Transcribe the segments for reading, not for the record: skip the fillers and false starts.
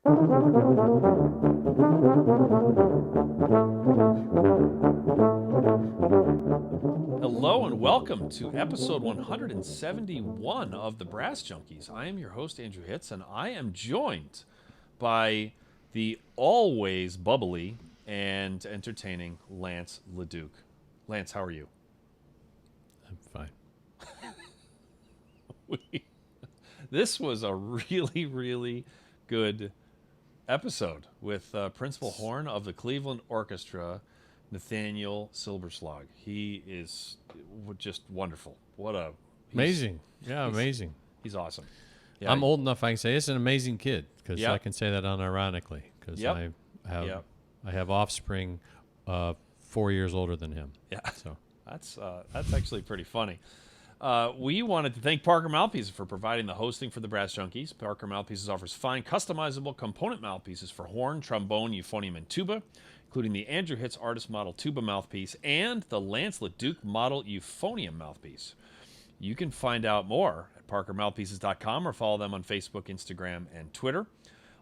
Hello and welcome to episode 171 of the Brass Junkies. I am your host, Andrew Hitz, and I am joined by the always bubbly and entertaining Lance LaDuke. Lance, how are you? I'm fine. This was a really, really good episode with Principal Horn of the Cleveland Orchestra, Nathaniel Silberschlag. He is just wonderful. Amazing. Amazing. He's awesome. Yeah, I'm old enough I can say he's an amazing kid because Yep. I can say that unironically because Yep. I have offspring 4 years older than him. Yeah. So That's actually pretty funny. We wanted to thank Parker Mouthpieces for providing the hosting for the Brass Junkies. Parker Mouthpieces offers fine, customizable component mouthpieces for horn, trombone, euphonium, and tuba, including the Andrew Hitz Artist Model tuba mouthpiece and the Lance LaDuke Model euphonium mouthpiece. You can find out more at parkermouthpieces.com or follow them on Facebook, Instagram, and Twitter.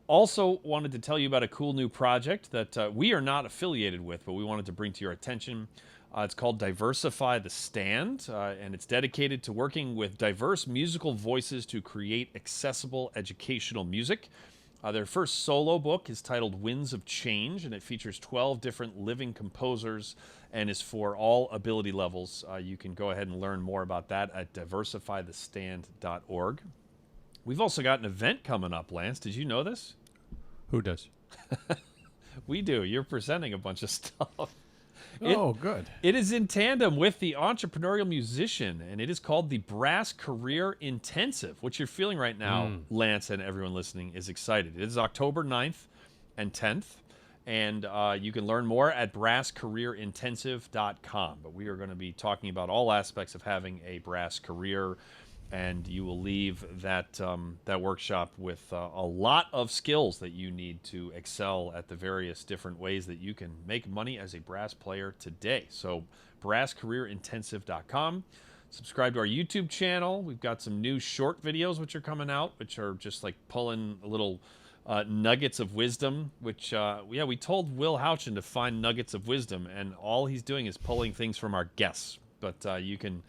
Also wanted to tell you about a cool new project that we are not affiliated with, but we wanted to bring to your attention. It's called Diversify the Stand, and it's dedicated to working with diverse musical voices to create accessible educational music. Their first solo book is titled Winds of Change, and it features 12 different living composers and is for all ability levels. You can go ahead and learn more about that at diversifythestand.org. We've also got an event coming up, Lance. Did you know this? who does? We do. You're presenting a bunch of stuff. Good. It is in tandem with the Entrepreneurial Musician, and it is called the Brass Career Intensive. What you're feeling right now, Lance, and everyone listening, is excited. It is October 9th and 10th, and you can learn more at brasscareerintensive.com. But we are going to be talking about all aspects of having a brass career, and you will leave that workshop with a lot of skills that you need to excel at the various different ways that you can make money as a brass player today. So brasscareerintensive.com. Subscribe to our YouTube channel. We've got some new short videos which are coming out, which are just like pulling little nuggets of wisdom, which we told Will Houchin to find nuggets of wisdom, and all he's doing is pulling things from our guests. But you can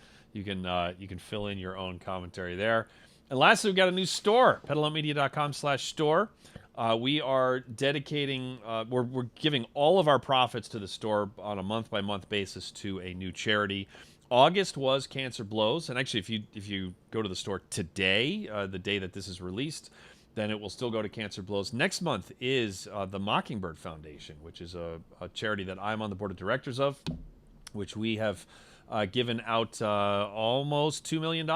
fill in your own commentary there. And lastly, we've got a new store, pedaloutmedia.com/store. We are dedicating, we're giving all of our profits to the store on a month-by-month basis to a new charity. August was Cancer Blows, and actually, if you go to the store today, the day that this is released, then it will still go to Cancer Blows. Next month is the Mockingbird Foundation, which is a charity that I'm on the board of directors of, which we have given out almost $2 million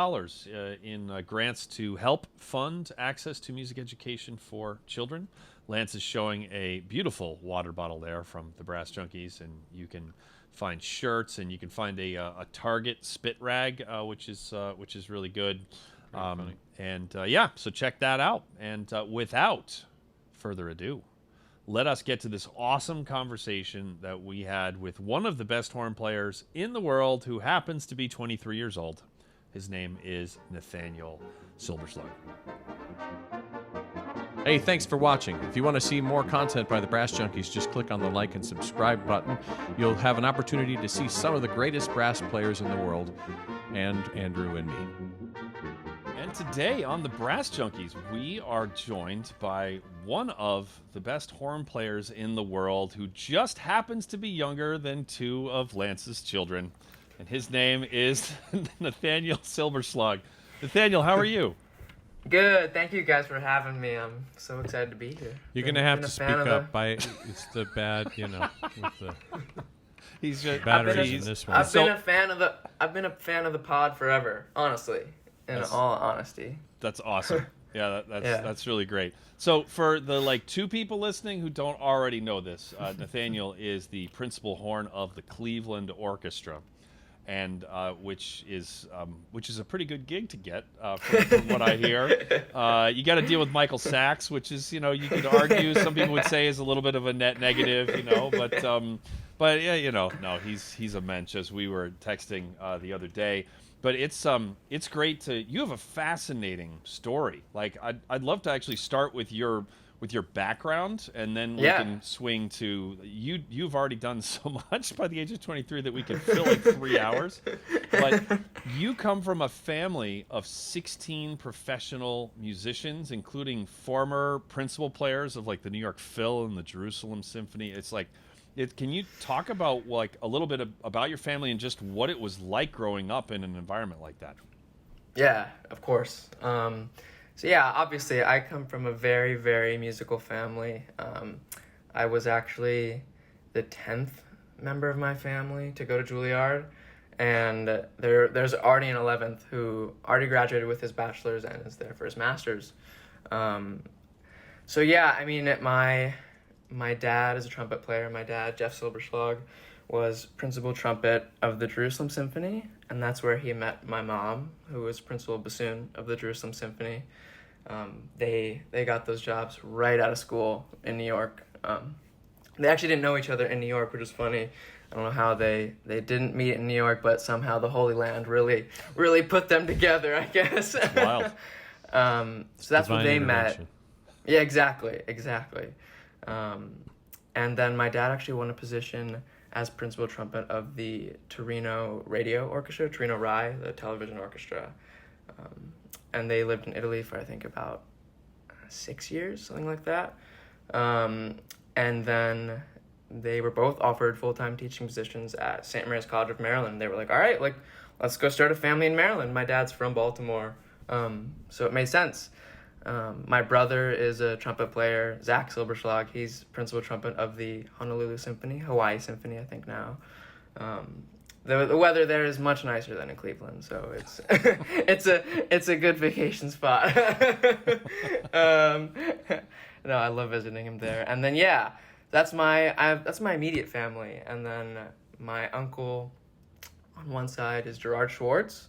in grants to help fund access to music education for children. Lance is showing a beautiful water bottle there from the Brass Junkies, and you can find shirts, and you can find a Target spit rag, which is really good. So check that out. And without further ado, let us get to this awesome conversation that we had with one of the best horn players in the world who happens to be 23 years old. His name is Nathaniel Silverslug. Hey, thanks for watching. If you want to see more content by the Brass Junkies, just click on the like and subscribe button. You'll have an opportunity to see some of the greatest brass players in the world, and Andrew and me. And today on the Brass Junkies, we are joined by one of the best horn players in the world who just happens to be younger than two of Lance's children. And his name is Nathaniel Silberschlag. Nathaniel, how are you? Good. Thank you guys for having me. I'm so excited to be here. You're going to have to speak up. It's the bad, with the He's just batteries in this one. I've been a fan of the pod forever, honestly. In all honesty. That's awesome. Yeah, that's really great. So for the two people listening who don't already know this, Nathaniel is the principal horn of the Cleveland Orchestra, and which is a pretty good gig to get from what I hear. You got to deal with Michael Sachs, which is you could argue some people would say is a little bit of a net negative, but yeah, no, he's a mensch, as we were texting the other day. But it's great to. You have a fascinating story. Like I'd love to actually start with your with your background, and then we can swing to you. You've already done so much by the age of 23 that we could fill like 3 hours. But you come from a family of 16 professional musicians, including former principal players of like the New York Phil and the Jerusalem Symphony. It's like, can you talk about like a little bit about your family and just what it was like growing up in an environment like that? Yeah, of course. So yeah, obviously I come from a very, very musical family. I was actually the 10th member of my family to go to Juilliard, and there's Artie in 11th who already graduated with his bachelor's and is there for his master's. So yeah, I mean, my dad is a trumpet player. My dad, Jeff Silberschlag, was principal trumpet of the Jerusalem Symphony, and that's where he met my mom, who was principal bassoon of the Jerusalem Symphony. They got those jobs right out of school in New York. They actually didn't know each other in New York, which is funny. I don't know how they didn't meet in New York, but somehow the Holy Land really put them together, I guess. Wild. So that's where they met. Yeah, exactly. And then my dad actually won a position as principal trumpet of the Torino Radio Orchestra, Torino Rai, the television orchestra. And they lived in Italy for, I think, about 6 years, something like that. And then they were both offered full-time teaching positions at St. Mary's College of Maryland. They were like, all right, like, let's go start a family in Maryland. My dad's from Baltimore, so it made sense. My brother is a trumpet player, Zach Silberschlag. He's principal trumpet of the Honolulu Symphony, Hawaii Symphony, I think now. The weather there is much nicer than in Cleveland, so it's it's a good vacation spot. No, I love visiting him there. And then that's my immediate family. And then my uncle on one side is Gerard Schwartz.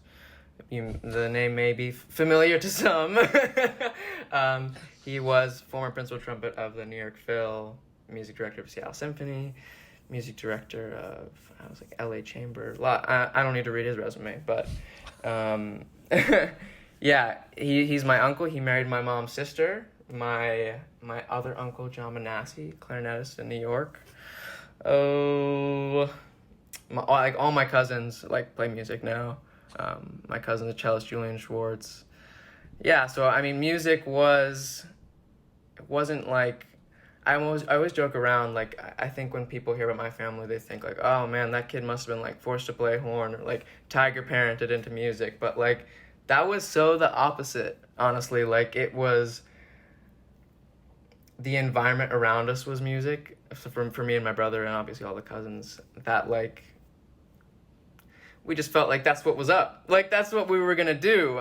The name may be familiar to some. He was former principal trumpet of the New York Phil, music director of Seattle Symphony, music director of LA Chamber. I don't need to read his resume, but yeah, he's my uncle. He married my mom's sister. My other uncle, John Manassi, clarinetist in New York. All my cousins play music now. My cousin, the cellist Gerard Schwartz. Yeah, so I mean, music wasn't like, I always joke around, like, I think when people hear about my family, they think like, oh man, that kid must have been like forced to play horn or like tiger parented into music. But like, that was so the opposite, honestly. Like, it was, the environment around us was music. So for me and my brother and obviously all the cousins, that like, we just felt like that's what was up. Like, that's what we were going to do.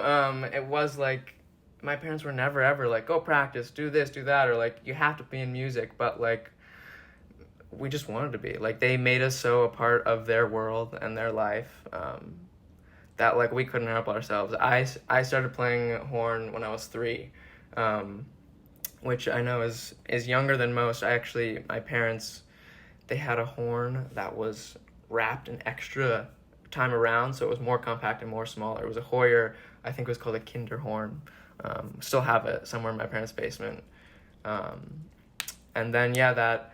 It was like, my parents were never ever like, go practice, do this, do that, or like, you have to be in music. But like, we just wanted to be. Like, they made us so a part of their world and their life that like, we couldn't help ourselves. I started playing horn when I was 3, which I know is younger than most. My parents, they had a horn that was wrapped an extra time around, so it was more compact and more smaller. It was a Hoyer, I think it was called a Kinderhorn. Still have it somewhere in my parents' basement. And then that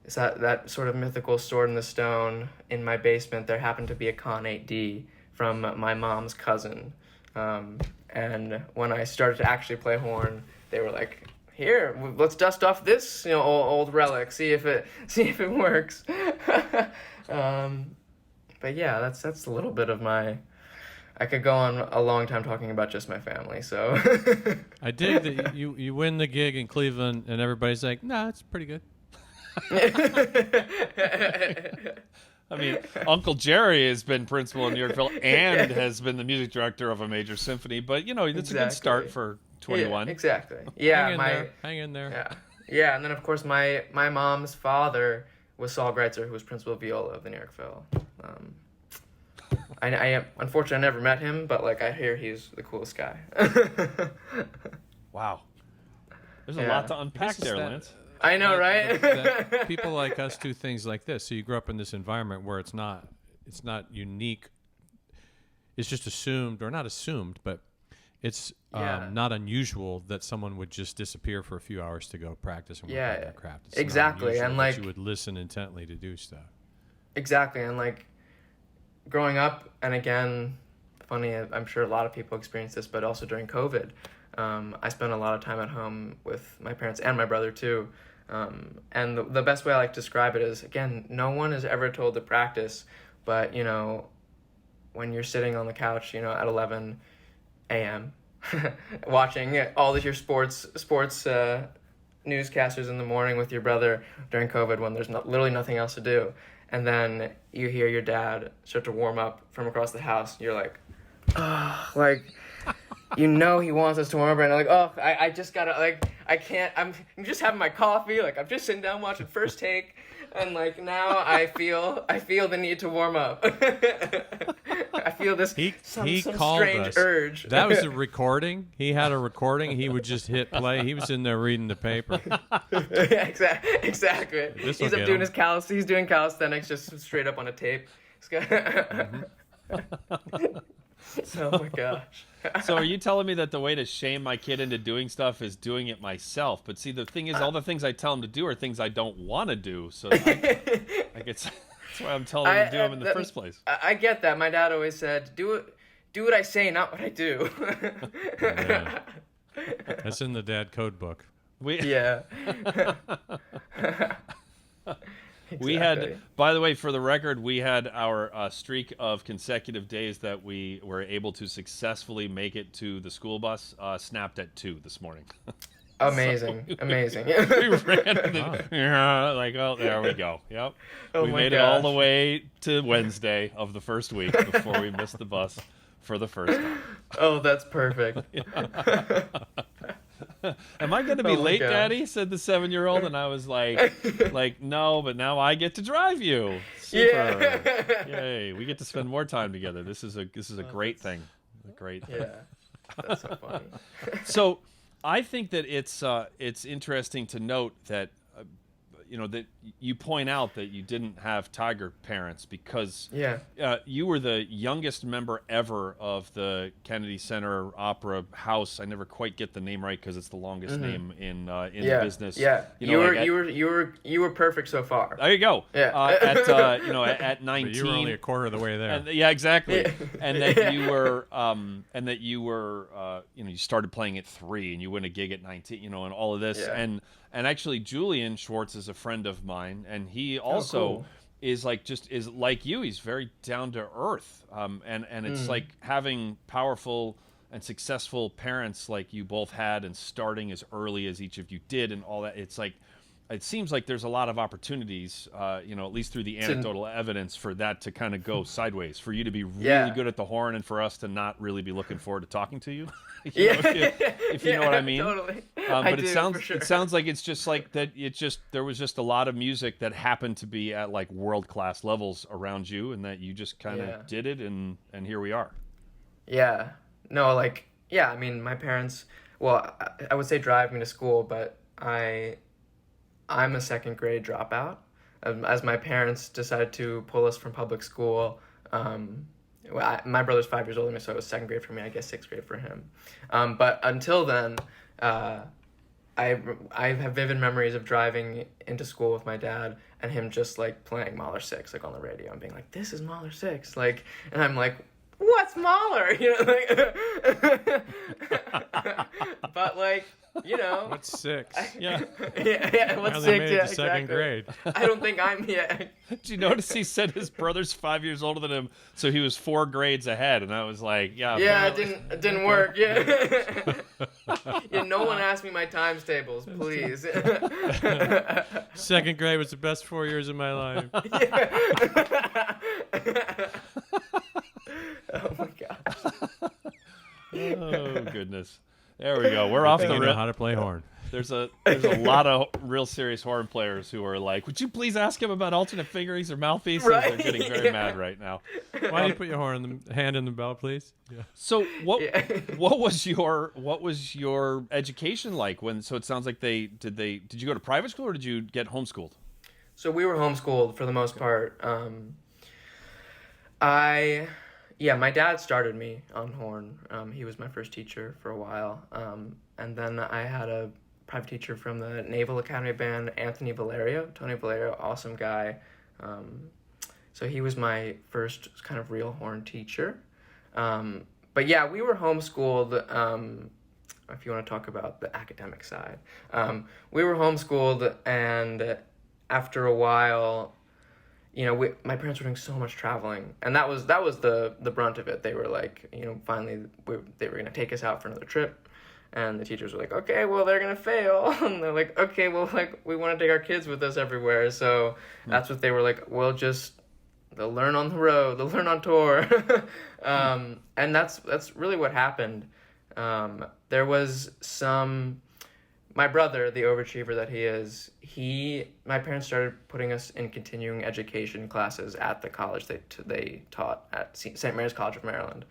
sort of mythical sword in the stone in my basement. There happened to be a Con 8D from my mom's cousin, and when I started to actually play horn, they were like, here, let's dust off this old relic, see if it works. But yeah, that's a little bit of my. I could go on a long time talking about just my family. So I dig that you win the gig in Cleveland and everybody's like, nah, it's pretty good. I mean, Uncle Jerry has been principal in New York Phil and has been the music director of a major symphony. But it's a good start for 21. Yeah, exactly. Yeah, hang in there. Yeah, and then of course my mom's father was Saul Greitzer, who was principal viola of the New York Phil. I unfortunately I never met him, but like, I hear he's the coolest guy. Wow, there's a lot to unpack there, Lance. I know, right? that people like us do things like this. So you grew up in this environment where it's not unique. It's just assumed, or not assumed, but it's Yeah. not unusual that someone would just disappear for a few hours to go practice and work on their craft. It's not exactly. unusual And that like you would listen intently to do stuff. exactly, and like growing up, and again, funny, I'm sure a lot of people experience this, but also during COVID, I spent a lot of time at home with my parents and my brother too. And the best way I like to describe it is, again, no one is ever told to practice, but, you know, when you're sitting on the couch, you know, at 11 a.m., watching all of your sports newscasters in the morning with your brother during COVID when there's literally nothing else to do, and then you hear your dad start to warm up from across the house, you're like, oh, like, you know he wants us to warm up, and like, oh, I just gotta, like, I can't, I'm just having my coffee, like, I'm just sitting down watching First Take, and like, now I feel the need to warm up. I feel this some strange urge. That was a recording. He had a recording. He would just hit play. He was in there reading the paper. Yeah, exactly. He's up doing he's doing calisthenics just straight up on a tape. So, oh my gosh. So are you telling me that the way to shame my kid into doing stuff is doing it myself? But see, the thing is, all the things I tell him to do are things I don't want to do. So that's why I'm telling him to do them in the first place. I get that. My dad always said, do what I say, not what I do. Yeah. That's in the dad code book. Yeah. We had, by the way, for the record, we had our streak of consecutive days that we were able to successfully make it to the school bus snapped at 2 this morning. Amazing. Amazing. We ran like, oh, there we go. Yep. Oh we made it all the way to Wednesday of the first week before we missed the bus for the first time. Oh, that's perfect. Am I going to be late, Daddy? Said the 7-year-old, and I was like, no, but now I get to drive you. Super. Yeah. Yay. We get to spend more time together. This is a great thing. A great thing. Yeah. That's so funny. So I think that it's interesting to note that that you point out that you didn't have Tiger parents because you were the youngest member ever of the Kennedy Center Opera House. I never quite get the name right because it's the longest name in the business. Yeah, you were perfect so far. There you go. Yeah. At 19, but you were only a quarter of the way there. And, yeah, exactly. And that you were, you started playing at 3 and you win a gig at 19, and all of this. Yeah. And actually, Julian Schwartz is a friend of mine, and he also is like you. He's very down to earth, and it's like having powerful and successful parents like you both had, and starting as early as each of you did, and all that. It's like it seems like there's a lot of opportunities, at least through the anecdotal evidence, for that to kind of go sideways, for you to be really good at the horn, and for us to not really be looking forward to talking to you. If you know what I mean. Totally. But it sounds like it's just like that. There was just a lot of music that happened to be at like world class levels around you, and that you just kind of did it, and here we are. Yeah. No, like, I mean, my parents. Well, I would say drive me to school, but I'm a second grade dropout. As my parents decided to pull us from public school. My brother's 5 years older than me, so it was second grade for me, I guess sixth grade for him. But until then, I have vivid memories of driving into school with my dad and him just like playing Mahler 6 like on the radio and being like, "This is Mahler 6," like, and I'm like, "What's Mahler?" But like, What's 6? What's 6? Made Yeah, it to second grade. I don't think I'm yet. Did you notice he said his brother's 5 years older than him, so he was 4 grades ahead? And I was like, it didn't work. Yeah. No one asked me my times tables, please. Second grade was the best 4 years of my life. Oh my gosh. Oh goodness. There we go. We're off the rail. How to play horn. There's a lot of real serious horn players who are like, "Would you please ask him about alternate fingerings or mouthpieces?" Right? They're getting very mad right now. Why don't you put your hand in the bell, please? Yeah. So what was your education like so it sounds like did you go to private school or did you get homeschooled? So we were homeschooled for the most part. I yeah, my dad started me on horn. He was my first teacher for a while. And then I had a private teacher from the Naval Academy Band, Tony Valerio, awesome guy. So he was my first kind of real horn teacher. But yeah, we were homeschooled, if you want to talk about the academic side. We were homeschooled, and after a while, my parents were doing so much traveling, and that was the brunt of it. They were like, finally they were going to take us out for another trip, and the teachers were like, okay, well, they're going to fail. And they're like, okay, well, like, we want to take our kids with us everywhere. So that's what they were like, well, they'll learn on the road, they'll learn on tour. And that's really what happened. There was my brother, the overachiever that he is, my parents started putting us in continuing education classes at the college they taught at St. Mary's College of Maryland.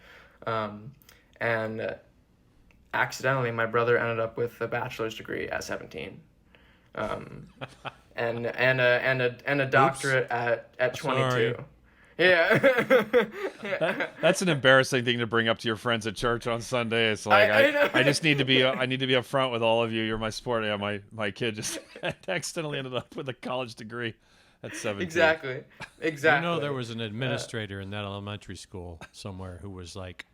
And accidentally, my brother ended up with a bachelor's degree at 17. And a doctorate at 22. Sorry. Yeah. That's an embarrassing thing to bring up to your friends at church on Sunday. It's like I just need to be up front with all of you. You're my sport. Yeah, my kid just accidentally ended up with a college degree at 17. Exactly. There was an administrator in that elementary school somewhere who was like,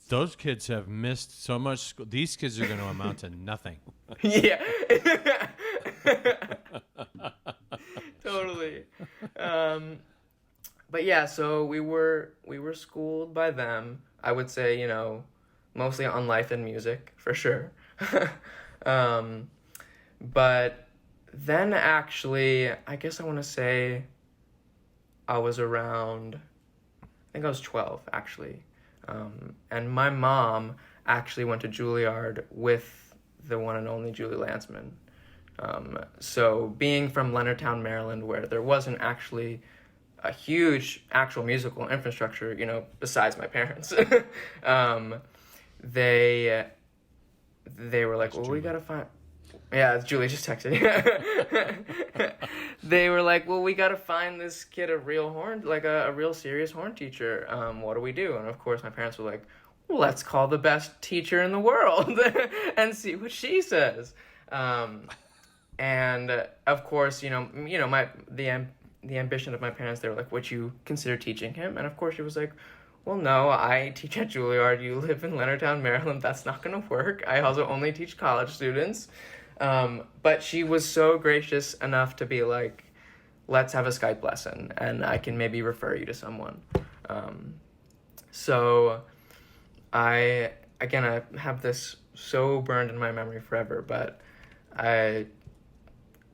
those kids have missed so much school. These kids are going to amount to nothing. Yeah. Totally. But yeah, so we were schooled by them. I would say, mostly on life and music, for sure. But then actually, I guess I want to say I was 12, actually. And my mom actually went to Juilliard with the one and only Julie Landsman. So being from Leonardtown, Maryland, where there wasn't actually a huge actual musical infrastructure, besides my parents, they were like, well, we gotta find. Yeah, Julie just texted. They were like, well, we gotta find this kid a real horn, like a real serious horn teacher. What do we do? And of course, my parents were like, well, let's call the best teacher in the world and see what she says. And of course, the ambition of my parents, they were like, would you consider teaching him? And of course she was like, well, no, I teach at Juilliard. You live in Leonardtown, Maryland. That's not going to work. I also only teach college students. But she was so gracious enough to be like, let's have a Skype lesson and I can maybe refer you to someone. So I have this so burned in my memory forever, but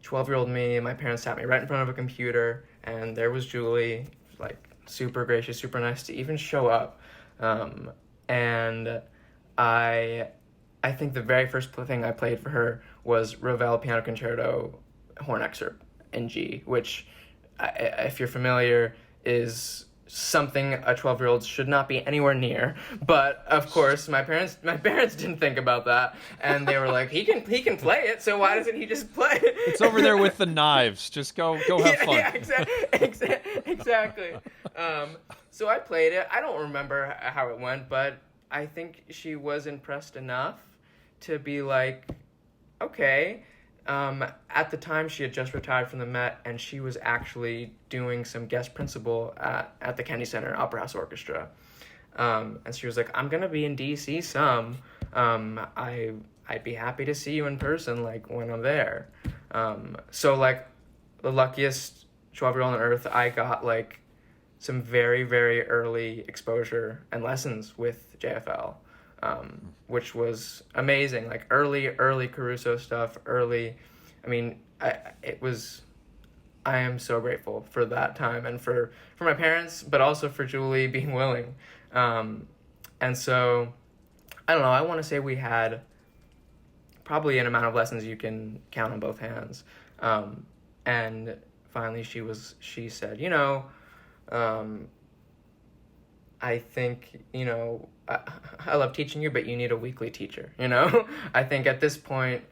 12-year-old me, my parents sat me right in front of a computer, and there was Julie, like, super gracious, super nice to even show up. And I think the very first thing I played for her was Ravel Piano Concerto horn excerpt in G, which, if you're familiar, is something a 12-year-old should not be anywhere near. But of course, my parents didn't think about that, and they were like, he can play it, so why doesn't he just play it? It's over there with the knives. Just go have fun. Yeah, exactly. So I played it. I don't remember how it went, but I think she was impressed enough to be like, okay. At the time, she had just retired from the Met, and she was actually doing some guest principal at the Kennedy Center Opera House Orchestra. And she was like, I'm going to be in D.C. some. I'd be happy to see you in person, like, when I'm there. So, like, the luckiest 12-year-old on earth, I got, like, some very, very early exposure and lessons with JFL. Which was amazing, like early Caruso stuff, I am so grateful for that time and for my parents, but also for Julie being willing. And so, I don't know, I want to say we had probably an amount of lessons you can count on both hands. And finally she said, I think, I love teaching you, but you need a weekly teacher, I think at this point,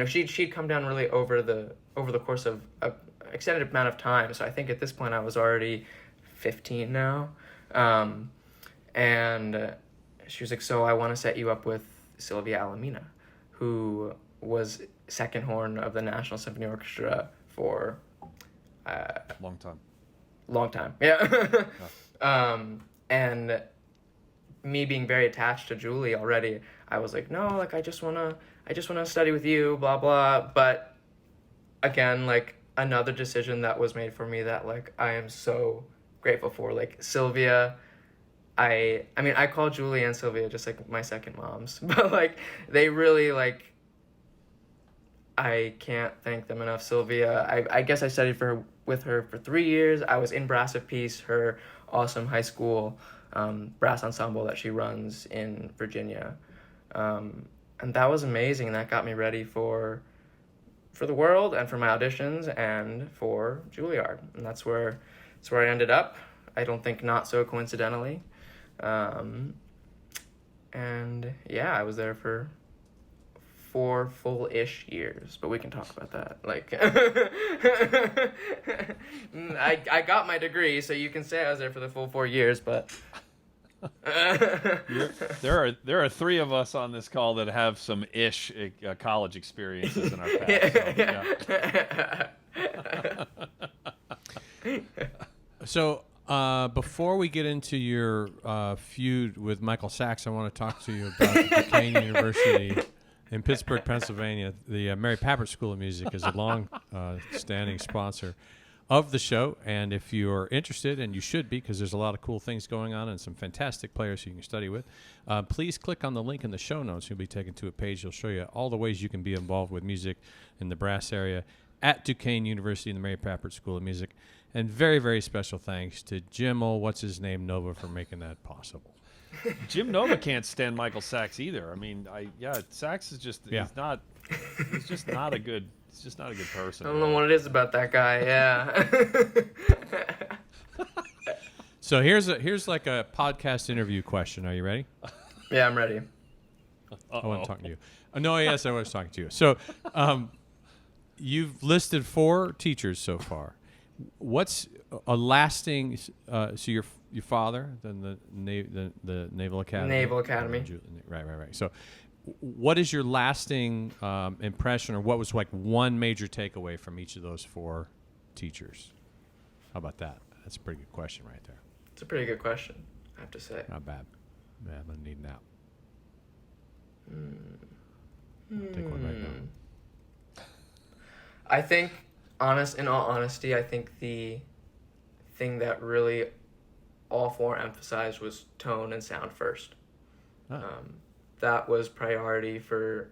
she'd come down really over the course of an extended amount of time. So I think at this point I was already 15 now. And she was like, so I want to set you up with Sylvia Alamina, who was second horn of the National Symphony Orchestra for Long time. long time. Yeah. And me being very attached to Julie already, I was like, no, like I just wanna study with you, blah blah. But again, like another decision that was made for me that like I am so grateful for. Like Sylvia, I mean I call Julie and Sylvia just like my second moms, but like they really like, I can't thank them enough. Sylvia, I guess I studied with her for 3 years. I was in Brass of Peace, her awesome high school brass ensemble that she runs in Virginia. And that was amazing. That got me ready for the world and for my auditions and for Juilliard. And that's where I ended up. I don't think not so coincidentally. And yeah, I was there for 4 full-ish years, but we can talk about that. Like, I got my degree, so you can say I was there for the full 4 years, but there are 3 of us on this call that have some college experiences in our past. So before we get into your feud with Michael Sachs, I want to talk to you about Duquesne University in Pittsburgh, Pennsylvania. The Mary Papert School of Music is a long-standing sponsor of the show, and if you're interested, and you should be because there's a lot of cool things going on and some fantastic players you can study with, please click on the link in the show notes. You'll be taken to a page that'll show you all the ways you can be involved with music in the brass area at Duquesne University and the Mary Papert School of Music. And very, very special thanks to Jim Nova for making that possible. Jim Nova can't stand Michael Sachs either. I mean, Sachs is just he's just not a good person. I don't know what it is about that guy. Yeah. So here's like a podcast interview question. Are you ready? Yeah, I'm ready. I wasn't talking to you. No, yes, I was talking to you. So, you've listed 4 teachers so far. What's a lasting? So your father, then the Naval Academy. Naval Academy. Right. So, what is your lasting impression, or what was like one major takeaway from each of those 4 teachers? How about that? That's a pretty good question right there. It's a pretty good question, I have to say. Not bad. Yeah, I'm gonna need an out. Take one right now. I think, in all honesty, I think the thing that really all 4 emphasized was tone and sound first. That was priority for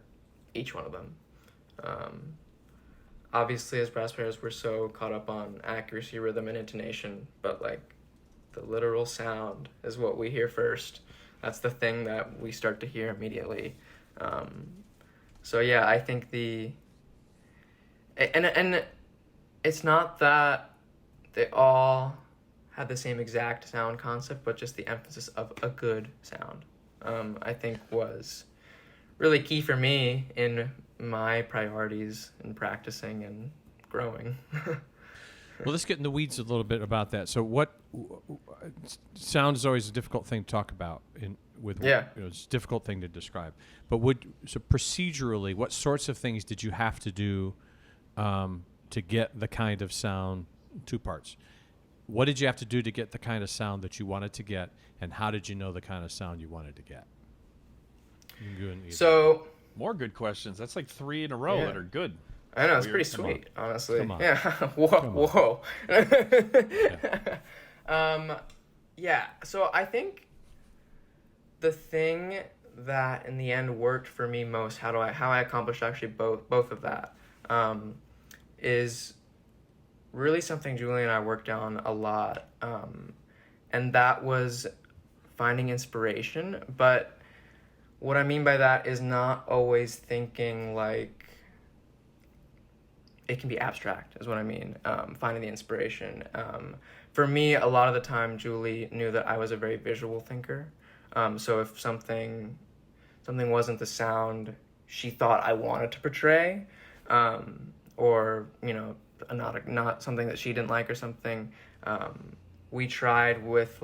each one of them. Obviously, as brass players, we're so caught up on accuracy, rhythm, and intonation, but like the literal sound is what we hear first. That's the thing that we start to hear immediately. So yeah, I think and it's not that they all had the same exact sound concept, but just the emphasis of a good sound, I think was really key for me in my priorities in practicing and growing. Well, let's get in the weeds a little bit about that. So sound is always a difficult thing to talk about it's a difficult thing to describe. But procedurally, what sorts of things did you have to do to get the kind of sound? 2 parts. What did you have to do to get the kind of sound that you wanted to get, and how did you know the kind of sound you wanted to get? So more good questions. That's like 3 in a row that are good. I know, it's pretty sweet, honestly. Come on. Yeah. Whoa. Yeah. So I think the thing that in the end worked for me most, how I accomplished actually both of that, is really something Julie and I worked on a lot. And that was finding inspiration. But what I mean by that is not always thinking like, it can be abstract is what I mean, finding the inspiration. For me, a lot of the time, Julie knew that I was a very visual thinker. So if something wasn't the sound she thought I wanted to portray, or, not something that she didn't like or something, we tried with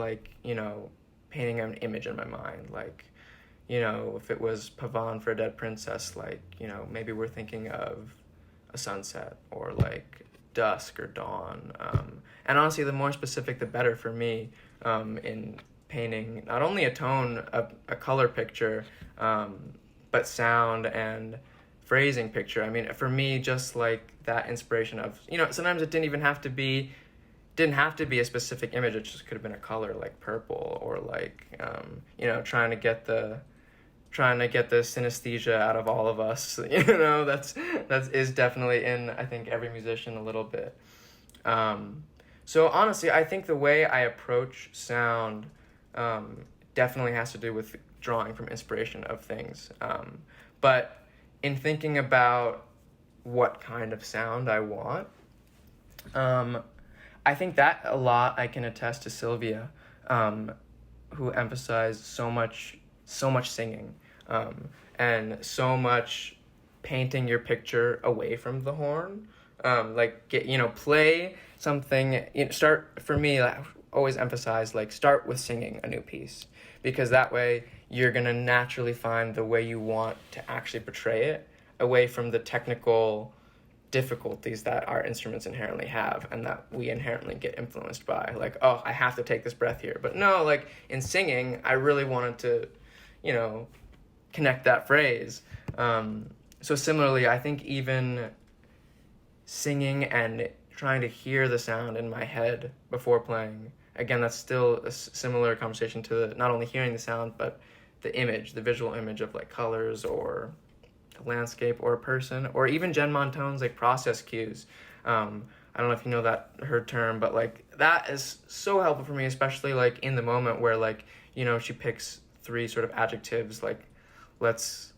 painting an image in my mind. Like, you know, if it was Pavane for a Dead Princess, like, you know, maybe we're thinking of a sunset or like dusk or dawn. And honestly, the more specific, the better for me in painting not only a tone, a color picture, but sound and phrasing picture. I mean, for me, just like that inspiration of, you know, sometimes it didn't have to be a specific image. It just could have been a color like purple, or like, you know, trying to get the synesthesia out of all of us. You know, that's is definitely in, I think, every musician a little bit. So honestly, I think the way I approach sound definitely has to do with drawing from inspiration of things. But in thinking about what kind of sound I want, I think that a lot I can attest to Sylvia, who emphasized so much singing, and so much painting your picture away from the horn. Like, play something, for me, I always emphasize, like, start with singing a new piece, because that way you're going to naturally find the way you want to actually portray it, away from the technical difficulties that our instruments inherently have and that we inherently get influenced by. Like, oh, I have to take this breath here. But no, like, in singing, I really wanted to, you know, connect that phrase. So similarly, I think even singing and trying to hear the sound in my head before playing, again, that's still a similar conversation to not only hearing the sound, but the image, the visual image of, like, colors or a landscape or a person, or even Jen Montone's, like, process cues. I don't know if you know her term, but, like, that is so helpful for me, especially, like, in the moment where, like, you know, she picks 3 sort of adjectives, like, let's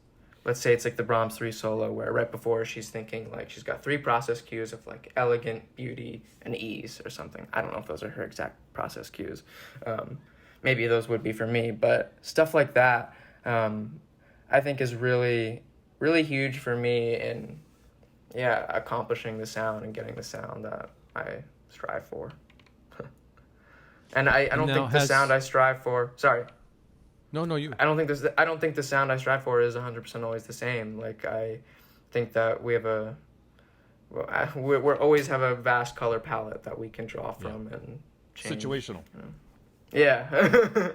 say it's like the Brahms 3 solo, where right before she's thinking, like, she's got 3 process cues of, like, elegant, beauty, and ease or something. I don't know if those are her exact process cues. Maybe those would be for me, but stuff like that, I think is really, really huge for me in, accomplishing the sound and getting the sound that I strive for. And I don't think the sound I strive for, sorry. No, you. I don't think the sound I strive for is 100% always the same. Like, I think that we have we always have a vast color palette that we can draw from and change. Situational. Yeah.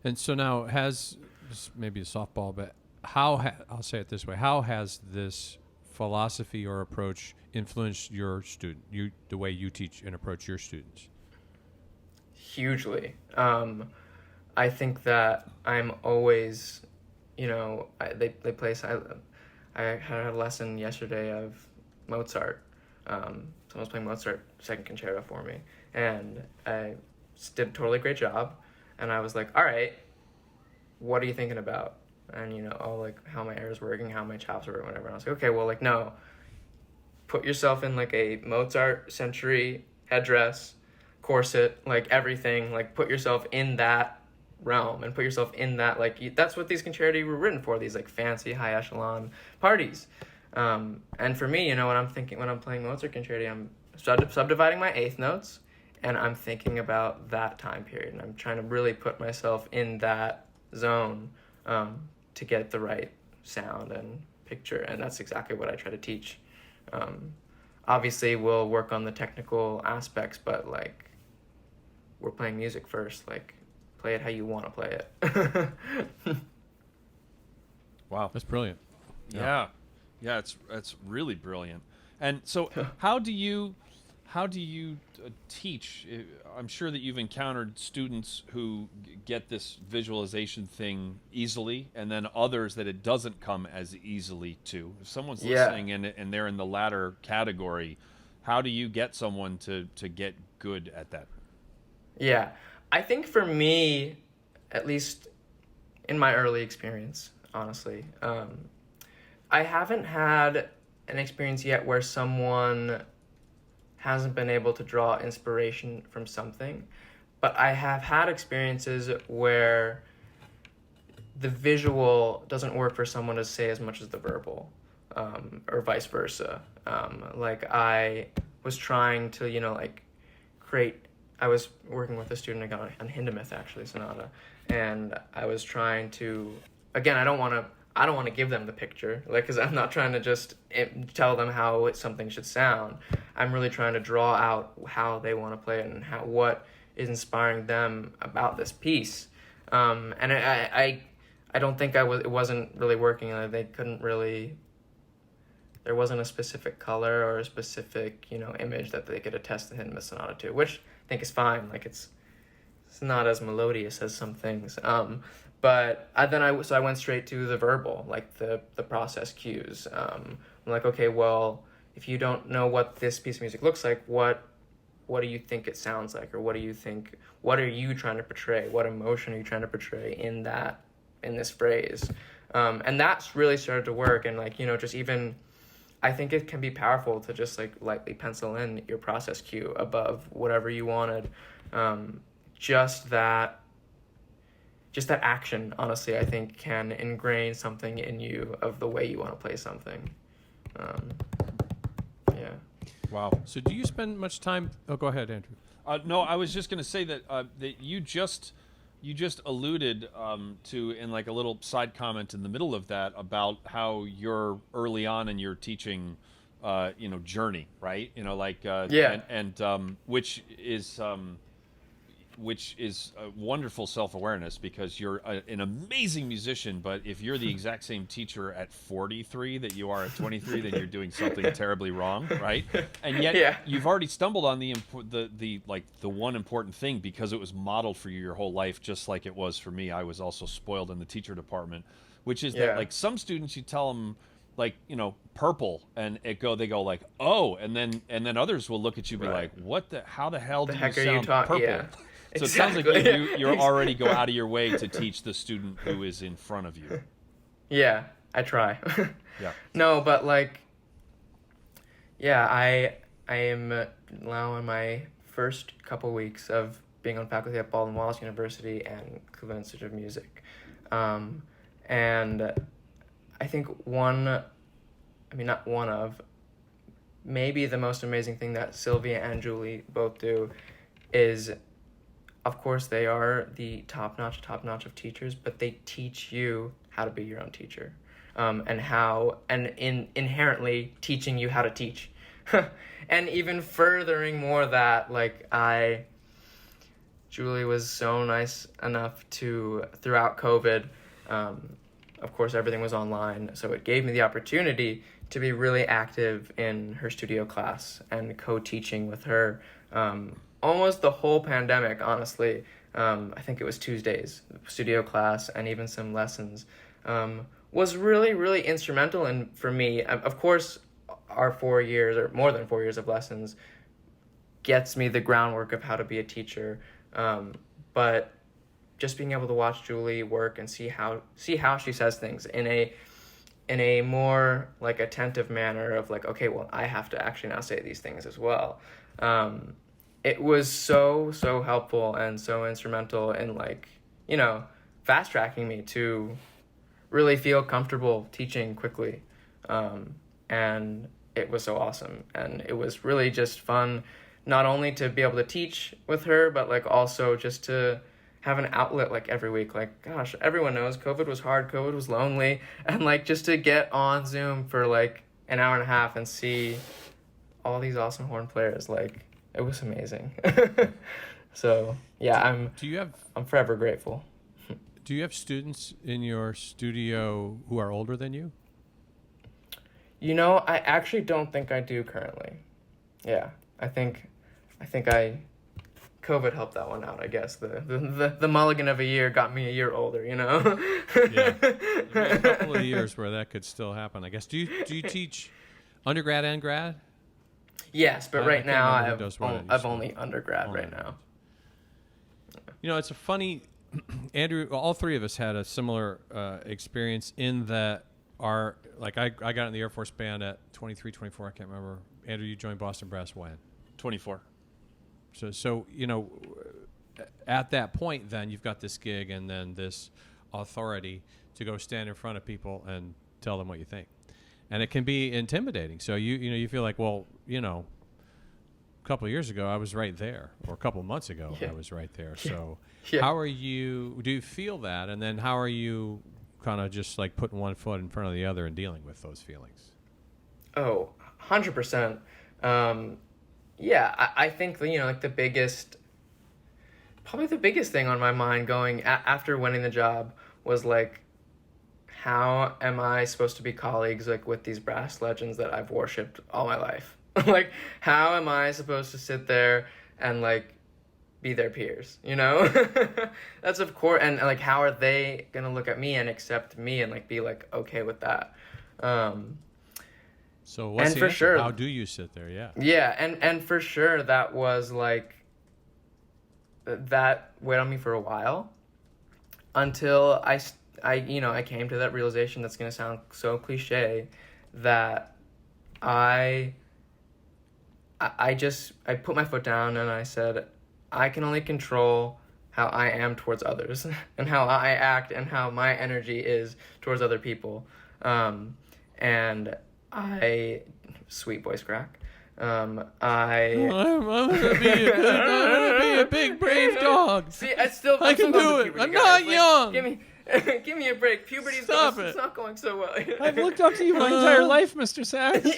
And so now, this maybe a softball, but I'll say it this way: how has this philosophy or approach influenced your student? The way you teach and approach your students? Hugely. I think that I'm always, you know, they play. I had a lesson yesterday of Mozart. Someone was playing Mozart second concerto for me, and I did a totally great job. And I was like, all right, what are you thinking about? And, you know, like, how my air is working, how my chops are working, whatever. And I was like, okay, well, like, no, put yourself in, like, a Mozart century headdress, corset, like, everything, like, put yourself in that realm and put yourself in that, like, that's what these concerti were written for, these, like, fancy high echelon parties. And for me, you know, when I'm playing Mozart concerti, I'm subdividing my eighth notes, and I'm thinking about that time period, and I'm trying to really put myself in that zone to get the right sound and picture, and that's exactly what I try to teach. Obviously, we'll work on the technical aspects, but, like, we're playing music first. Like, play it how you want to play it. Wow, that's brilliant. Yeah, it's really brilliant. And so, how do you teach? I'm sure that you've encountered students who get this visualization thing easily, and then others that it doesn't come as easily to. If someone's listening and they're in the latter category, how do you get someone to get good at that? Yeah, I think for me, at least in my early experience, honestly, I haven't had an experience yet where someone hasn't been able to draw inspiration from something, but I have had experiences where the visual doesn't work for someone to say as much as the verbal, or vice versa. Like, I was trying to, you know, like, create I was working with a student on Hindemith, actually, sonata, and I was trying to, again, I don't want to give them the picture, like, because I'm not trying to just tell them how something should sound. I'm really trying to draw out how they want to play it and what is inspiring them about this piece. And I don't think it wasn't really working. They couldn't really. There wasn't a specific color or a specific, image that they could attest the Hindemith sonata to, which I think is fine. Like, it's not as melodious as some things. But I went straight to the verbal, like the process cues. I'm like, okay, well, if you don't know what this piece of music looks like, what do you think it sounds like, or what are you trying to portray? What emotion are you trying to portray in this phrase? And that's really started to work. And just even, I think it can be powerful to just lightly pencil in your process cue above whatever you wanted. Just that action, honestly, I think can ingrain something in you of the way you want to play something. Yeah. Wow. So do you spend much time? Oh, go ahead, Andrew. No, I was just going to say that that you just alluded to in like a little side comment in the middle of that about how you're early on in your teaching, journey, right? Yeah. And which is a wonderful self-awareness, because you're an amazing musician, but if you're the exact same teacher at 43 that you are at 23, then you're doing something terribly wrong, right? And yet you've already stumbled on the one important thing, because it was modeled for you your whole life, just like it was for me. I was also spoiled in the teacher department, which is that like some students you tell them purple, and they go like, oh, and then others will look at you and be like, how the hell do you sound purple? Yeah. So Exactly. It sounds like you're already go out of your way to teach the student who is in front of you. Yeah, I try. Yeah. No, but I am now in my first couple weeks of being on faculty at Baldwin Wallace University and Cleveland Institute of Music. And I think maybe the most amazing thing that Sylvia and Julie both do is, of course, they are the top-notch of teachers, but they teach you how to be your own teacher, inherently teaching you how to teach. And even furthering more that, Julie was so nice enough to, throughout COVID, of course, everything was online, so it gave me the opportunity to be really active in her studio class and co-teaching with her, almost the whole pandemic, honestly. I think it was Tuesdays, studio class, and even some lessons, was really, really instrumental for me. Of course, our 4 years, or more than 4 years of lessons, gets me the groundwork of how to be a teacher. But just being able to watch Julie work and see how she says things in a more attentive manner of okay, well, I have to actually now say these things as well. It was so helpful and so instrumental in fast tracking me to really feel comfortable teaching quickly. And it was so awesome. And it was really just fun, not only to be able to teach with her, but also just to have an outlet every week. Gosh, everyone knows COVID was hard, COVID was lonely, and just to get on Zoom for an hour and a half and see all these awesome horn players, it was amazing. So yeah, I'm forever grateful. Do you have students in your studio who are older than you? I actually don't think I do currently. Yeah, I think COVID helped that one out, I guess. The mulligan of a year got me a year older, Yeah. There's a couple of years where that could still happen, I guess. Do you teach undergrad and grad? Yes, but right now I've only undergrad right now. It's a funny, Andrew, all three of us had a similar experience in that I got in the Air Force Band at 23, 24, I can't remember. Andrew, you joined Boston Brass when? 24. So at that point, then you've got this gig and then this authority to go stand in front of people and tell them what you think, and it can be intimidating. So you feel like, well, couple of years ago, I was right there, or a couple of months ago, Yeah. I was right there. So Yeah. how are you, do you feel that? And then how are you kind of just like putting one foot in front of the other and dealing with those feelings? Oh, 100%. Yeah, I think, like probably the biggest thing on my mind going after winning the job was like, how am I supposed to be colleagues like with these brass legends that I've worshipped all my life? Like, how am I supposed to sit there and like be their peers? That's of course, and like, how are they gonna look at me and accept me and like be like okay with that? So what's And the for answer? sure- How do you sit there? Yeah. Yeah, and for sure that was like that weighed on me for a while until I came to that realization that's gonna sound so cliche that I put my foot down and I said I can only control how I am towards others and how I act and how my energy is towards other people, and I sweet voice crack. I'm gonna be a big brave dog. See, I'm I still can going do through it. puberty, I'm guys. not young. Give me a break. Puberty's Stop it's it. not going so well. I've looked up to you my entire life, Mr. Sachs.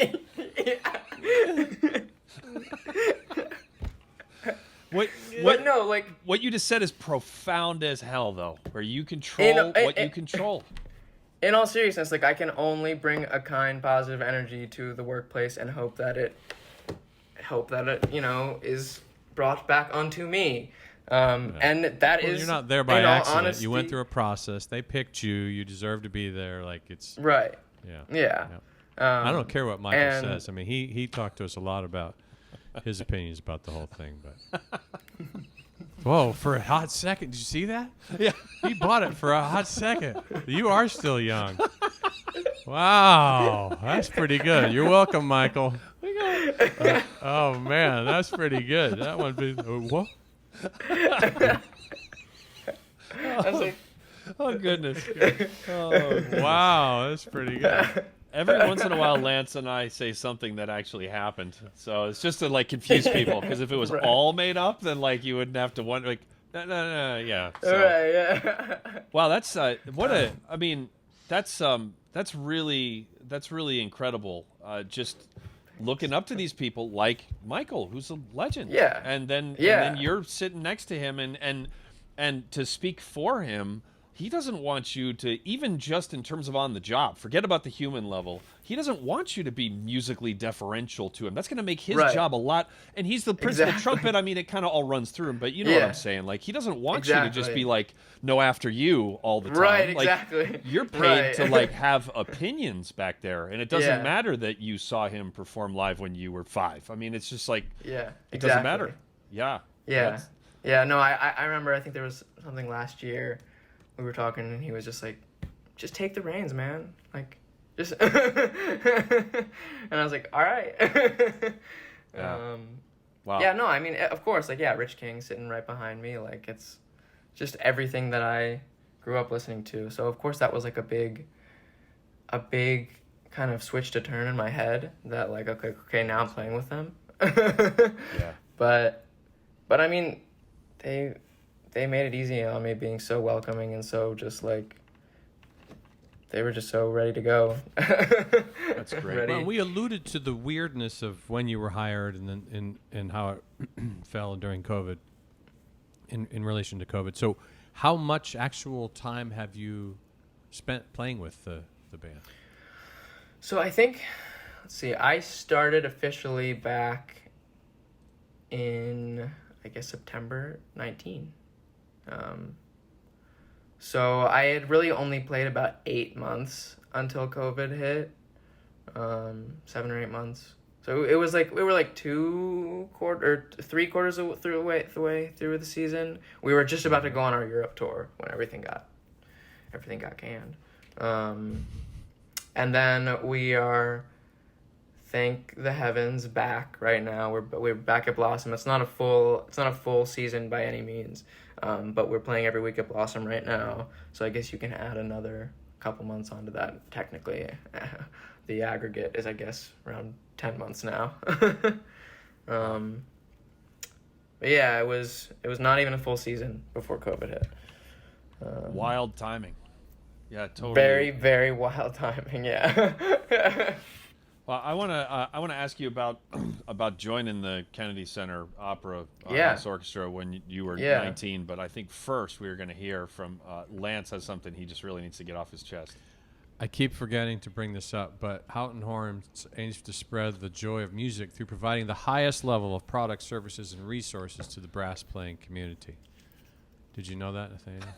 But no, like What you just said is profound as hell, though, where you control what you control. in all seriousness, like I can only bring a kind, positive energy to the workplace and hope that it, is brought back onto me. And that is You're not there by in all accident. honesty- You went through a process. They picked you. You deserve to be there. Like it's right. yeah. Yeah. I don't care what Michael and- says. I mean, he talked to us a lot about his opinions about the whole thing. But whoa, for a hot second, did you see that? Yeah. He bought it for a hot second. You are still young. Wow, that's pretty good. You're welcome, Michael. Oh man, that's pretty good. That one. What? I was like, Oh, goodness. Oh, Wow, that's pretty good. every once in a while, Lance and I say something that actually happened. So it's just to like confuse people. Because if it was Right. all made up, then like you wouldn't have to wonder. Like, no, yeah. So, right, yeah. wow, that's I mean, that's really incredible. Just looking up to these people like Michael, who's a legend. Yeah. And then Yeah. you're sitting next to him and to speak for him. He doesn't want you to, even just in terms of on the job, forget about the human level. He doesn't want you to be musically deferential to him. That's going to make his Right. job a lot. And he's the prince of the Exactly. trumpet. I mean, it kind of all runs through him, but you know what Yeah. I'm saying. Like, he doesn't want you to just Exactly. be like, no, after you all the time. Right, Like, exactly. you're paid Right. to like have opinions back there. And it doesn't Yeah. matter that you saw him perform live when you were 5. I mean, it's just like, Yeah, it exactly. doesn't matter. Yeah. Yeah. That's- Yeah, no, I remember, I think there was something last year, we were talking, and he was just like, just take the reins, man. Like, just... and I was like, all right. Yeah. Wow. Yeah, no, I mean, of course, like, yeah, Rich King sitting right behind me, like, it's just everything that I grew up listening to. So, of course, that was, like, a big kind of switch to turn in my head that, like, okay, now I'm playing with them. Yeah. But I mean, they made it easy on me, being so welcoming and so just like, they were just so ready to go. That's great. Ready. Well, we alluded to the weirdness of when you were hired and then and how it fell during COVID. In relation to COVID, so how much actual time have you spent playing with the band? So I think, let's see, I started officially back in, I guess, September 19. So I had really only played about 8 months until COVID hit, 7 or 8 months. So it was like, we were like 3 quarters through through the season. We were just about to go on our Europe tour when everything got canned. And then we are, thank the heavens, back right now. We're back at Blossom. It's not a full season by any means, but we're playing every week at Blossom right now. So I guess you can add another couple months onto that. Technically, the aggregate is, I guess, around 10 months now. But yeah, it was not even a full season before COVID hit. Wild timing. Yeah, totally. Very, very wild timing. Yeah. Well, I want to ask you about joining the Kennedy Center Opera House Orchestra when you were 19. But I think first we were going to hear from Lance has something he just really needs to get off his chest. I keep forgetting to bring this up, but Houchin Horns aims to spread the joy of music through providing the highest level of products, services, and resources to the brass playing community. Did you know that, Nathaniel?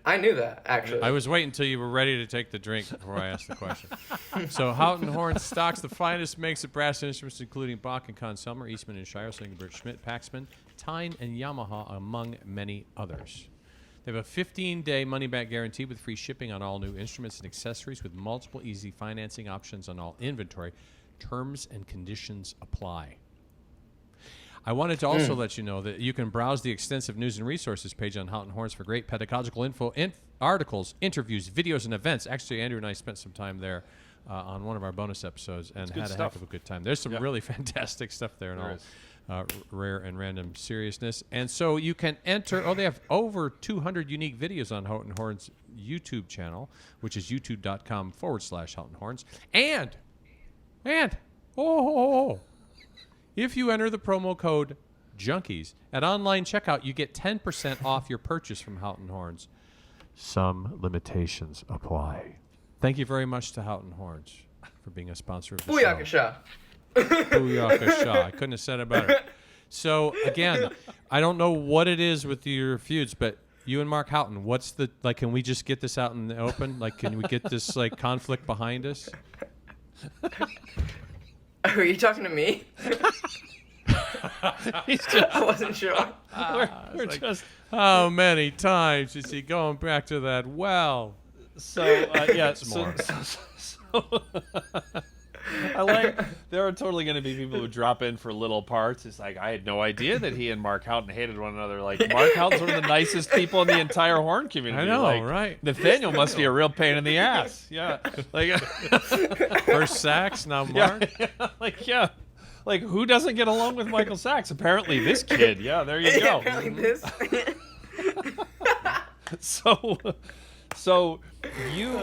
I knew that, actually. I was waiting until you were ready to take the drink before I asked the question. So Houchin Horns stocks the finest makes of brass instruments, including Bach and Conn-Selmer, Eastman and Shire, Slingenberg, Schmidt, Paxman, Tyne, and Yamaha, among many others. They have a 15-day money-back guarantee with free shipping on all new instruments and accessories with multiple easy financing options on all inventory. Terms and conditions apply. I wanted to also let you know that you can browse the extensive news and resources page on Houchin Horns for great pedagogical info, articles, interviews, videos, and events. Actually, Andrew and I spent some time there on one of our bonus episodes and had a heck of a good time. There's some really fantastic stuff there and all. Rare and random seriousness. And so you can enter, they have over 200 unique videos on Houchin Horns' YouTube channel, which is youtube.com/Houchin Horns. And, if you enter the promo code Junkies at online checkout, you get 10% off your purchase from Houchin Horns. Some limitations apply. Thank you very much to Houchin Horns for being a sponsor of the Booyaka show. Booyaka. I couldn't have said it better. So again, I don't know what it is with your feuds, but you and Mark Houchin, what's the can we just get this out in the open? Can we get this conflict behind us? Are you talking to me? I wasn't sure. We're just how many times is he going back to that well? So I like there are totally going to be people who drop in for little parts. It's like I had no idea that he and Mark Houchin hated one another. Like Mark Houchin's one of the nicest people in the entire horn community. I know, like, right? Nathaniel must be a real pain in the ass. Yeah, like first sax, now Mark. Like who doesn't get along with Michael Sachs? Apparently this kid. Yeah, there you go. Apparently this. So you,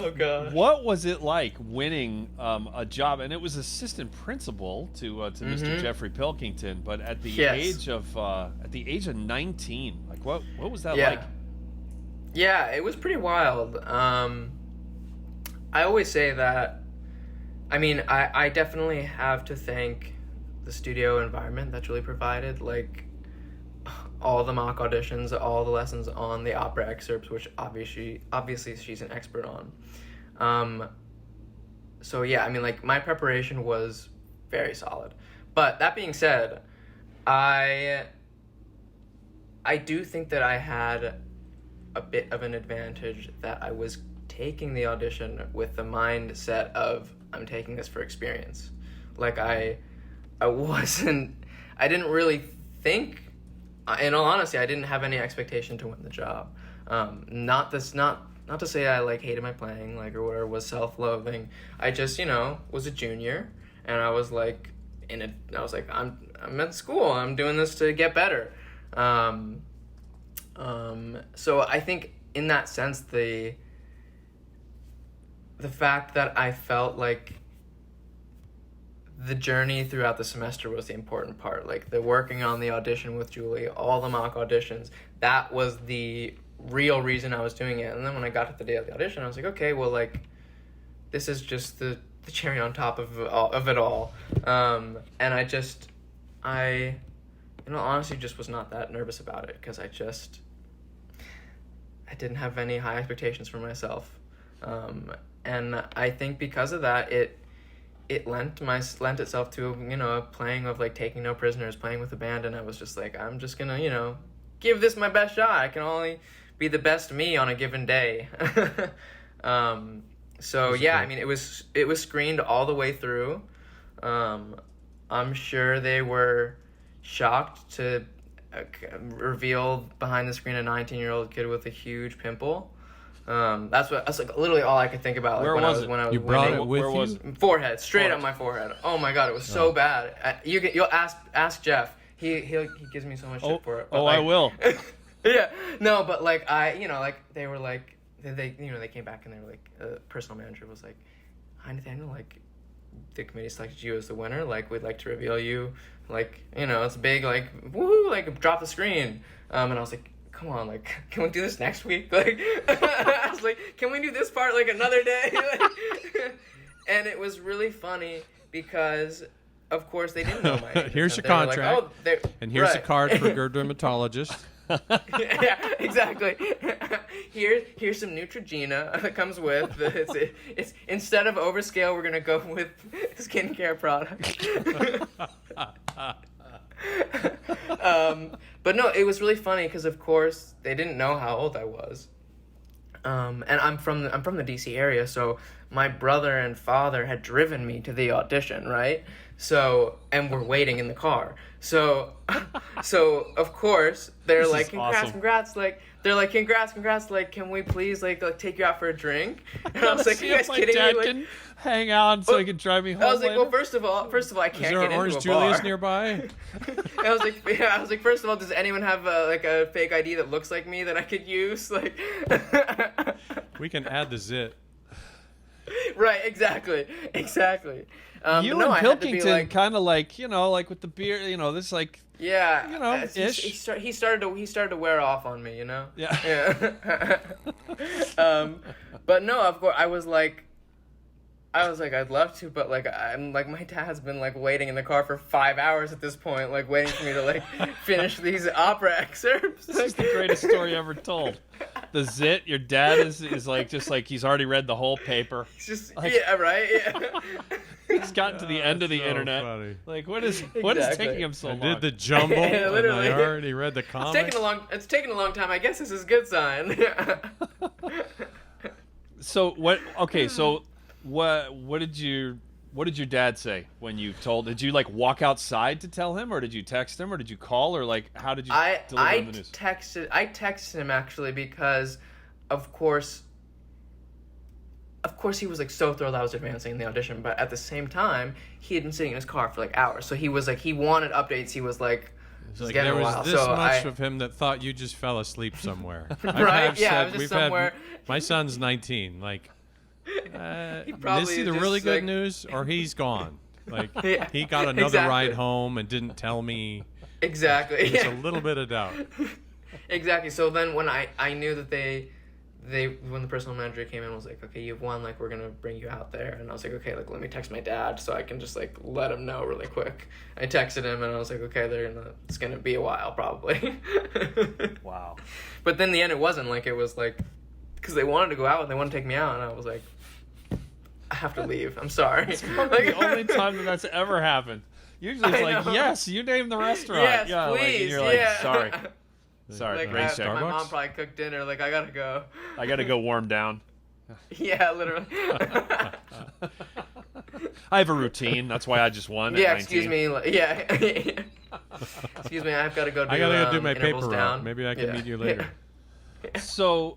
what was it like winning a job? And it was assistant principal to Mr. Jeffrey Pilkington, but at the age of 19, like what was that like? Yeah, it was pretty wild. I always say that. I mean, I definitely have to thank the studio environment that Julie provided, like all the mock auditions, all the lessons on the opera excerpts, which obviously she's an expert on. So yeah, I mean, like my preparation was very solid. But that being said, I do think that I had a bit of an advantage that I was taking the audition with the mindset of I'm taking this for experience. Like I didn't really think, in all honesty, I didn't have any expectation to win the job. Not to say I like hated my playing, like, or whatever, was self-loathing. I just, was a junior, and I was like, I'm at school, I'm doing this to get better. So I think in that sense, the fact that I felt like the journey throughout the semester was the important part. Like the working on the audition with Julie, all the mock auditions, that was the real reason I was doing it. And then when I got to the day of the audition, I was like, okay, well, like, this is just the cherry on top of it all. And I honestly just was not that nervous about it because I didn't have any high expectations for myself. And I think because of that, it lent itself to a playing of like Taking No Prisoners, playing with a band, and I was just like, I'm just gonna give this my best shot. I can only be the best me on a given day. So yeah, I mean it was screened all the way through. I'm sure they were shocked to reveal behind the screen a 19-year-old kid with a huge pimple. That's like literally all I could think about. Like, when I was you brought winning. it with Where you? was it? Forehead, straight up my forehead. Oh my god, it was so bad. You'll ask Jeff. He gives me so much shit for it. But, Oh, like, I will. Yeah, no, but like like they were like they they came back and they were like personal manager was like, "Hi Nathaniel, like the committee selected you as the winner. Like we'd like to reveal you. Like it's big. Like woohoo! Like drop the screen." And I was like, "Come on, like can we do this next week? Like I was like, can we do this part like another day?" And it was really funny because. Of course, they didn't know my age. Here's your They were like, contract, and here's a card for a dermatologist. Yeah, exactly. Here's some Neutrogena that comes with. It's instead of Overscale, we're gonna go with skincare products. But no, it was really funny because of course they didn't know how old I was. And I'm from the DC area, so my brother and father had driven me to the audition, right? So, and we're waiting in the car. So of course they're This like, is congrats, awesome. congrats, like they're like, congrats, like can we please like take you out for a drink? And I was like, See you if guys my kidding me? dad Like, can hang out so he can drive me home I was like, later? well, first of all, I Is can't there get an into Orange a Julius bar. nearby? And I was like, first of all, does anyone have a fake ID that looks like me that I could use? Like, We can add the zit. right, exactly. You but no, and I had to be Pilkington like, kind of like, like with the beer, this like, yeah, ish. he started to wear off on me, yeah. Yeah. But no, of course, I was like, I'd love to, but like, I'm like, my dad's been like waiting in the car for 5 hours at this point, like waiting for me to like finish these opera excerpts. This is the greatest story ever told. The zit, your dad is like, just like he's already read the whole paper. It's just, Like- yeah, right? Yeah. He's gotten to the end of the so internet. funny. Like, what is Exactly. taking him so I long? did the jumble, Yeah, and literally. I already read the It's comic. taken a long time. I guess this is a good sign. So what? Okay, so what did your dad say when you told? Did you like walk outside to tell him, or did you text him, or did you call, or like how did you deliver him the news? I texted him actually because, of course, he was like so thrilled I was advancing in the audition, but at the same time he had been sitting in his car for like hours, so he was like, he wanted updates. He was like, It's it's like getting there a was while. this So much of him that thought you just fell asleep somewhere. Right? Yeah, I was just somewhere. My son's 19. Like, probably is either just, really good like- news or he's gone. Like, Yeah, he got another exactly. ride home and didn't tell me. Exactly. Just Yeah. a little bit of doubt. Exactly. So then when I knew that they when the personal manager came in and was like, okay, you've won, like we're gonna bring you out there, and I was like, okay, like let me text my dad so I can just like let him know really quick. I texted him and I was like, okay, it's gonna be a while probably. Wow. But then in the end it wasn't, like it was like, because they wanted to go out and they wanted to take me out, and I was like, I have to leave, I'm sorry. It's probably the only time that's ever happened. Usually it's I like, know. yes, you named the restaurant. Yes, yeah, like, and please, you're like, yeah. sorry. Sorry, Like great my check. mom probably cooked dinner, like I gotta go. I got to go warm down. Yeah, literally. I have a routine. That's why I just won. Yeah, at 19. excuse me. Yeah. Excuse me, I've got to go do I gotta go do my intervals paper down. route. Maybe I can Yeah. meet you later. So,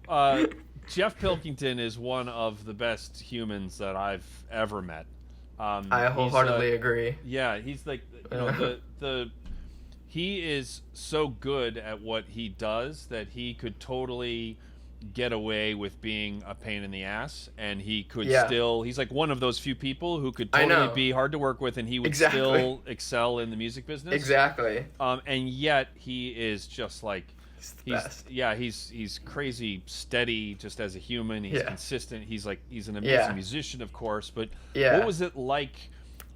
Jeff Pilkington is one of the best humans that I've ever met. I he's, wholeheartedly agree. Yeah, he's like, he is so good at what he does that he could totally get away with being a pain in the ass, and he could still, he's like one of those few people who could I totally know. be hard to work with, and he would Exactly. still excel in the music business. Exactly. And yet he is just like, It's the best. he's crazy steady just as a human. He's consistent. He's an amazing Yeah. musician, of course, but Yeah. what was it like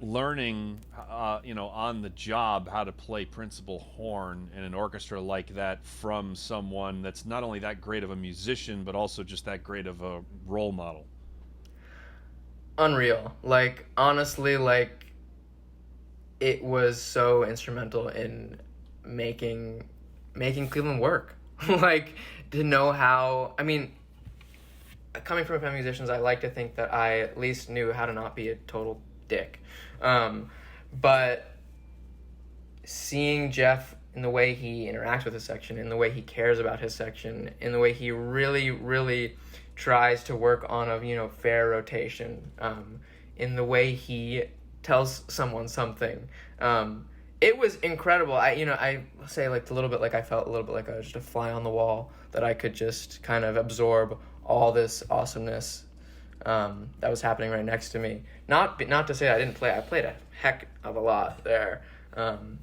learning on the job how to play principal horn in an orchestra like that from someone that's not only that great of a musician but also just that great of a role model? Unreal. Like, honestly, like, it was so instrumental in making Cleveland work. Like, to know how, I mean, coming from a family of musicians, I like to think that I at least knew how to not be a total dick. But seeing Jeff in the way he interacts with his section, in the way he cares about his section, in the way he really, really tries to work on a fair rotation, in the way he tells someone something, it was incredible. I say like a little bit like I felt a little bit like I was just a fly on the wall, that I could just kind of absorb all this awesomeness that was happening right next to me. Not to say I didn't play. I played a heck of a lot there, and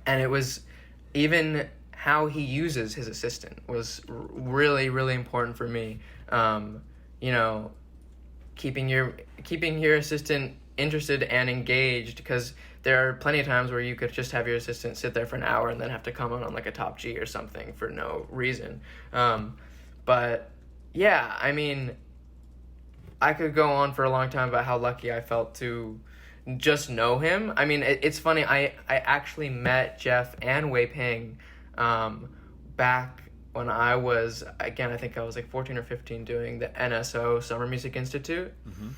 it was even how he uses his assistant was really, really important for me. Keeping your assistant interested and engaged, because there are plenty of times where you could just have your assistant sit there for an hour and then have to come on like a top G or something for no reason. But yeah, I mean, I could go on for a long time about how lucky I felt to just know him. I mean, it's funny. I actually met Jeff and Wei Ping back when I was, again, I think I was like 14 or 15 doing the NSO Summer Music Institute. Mm-hmm.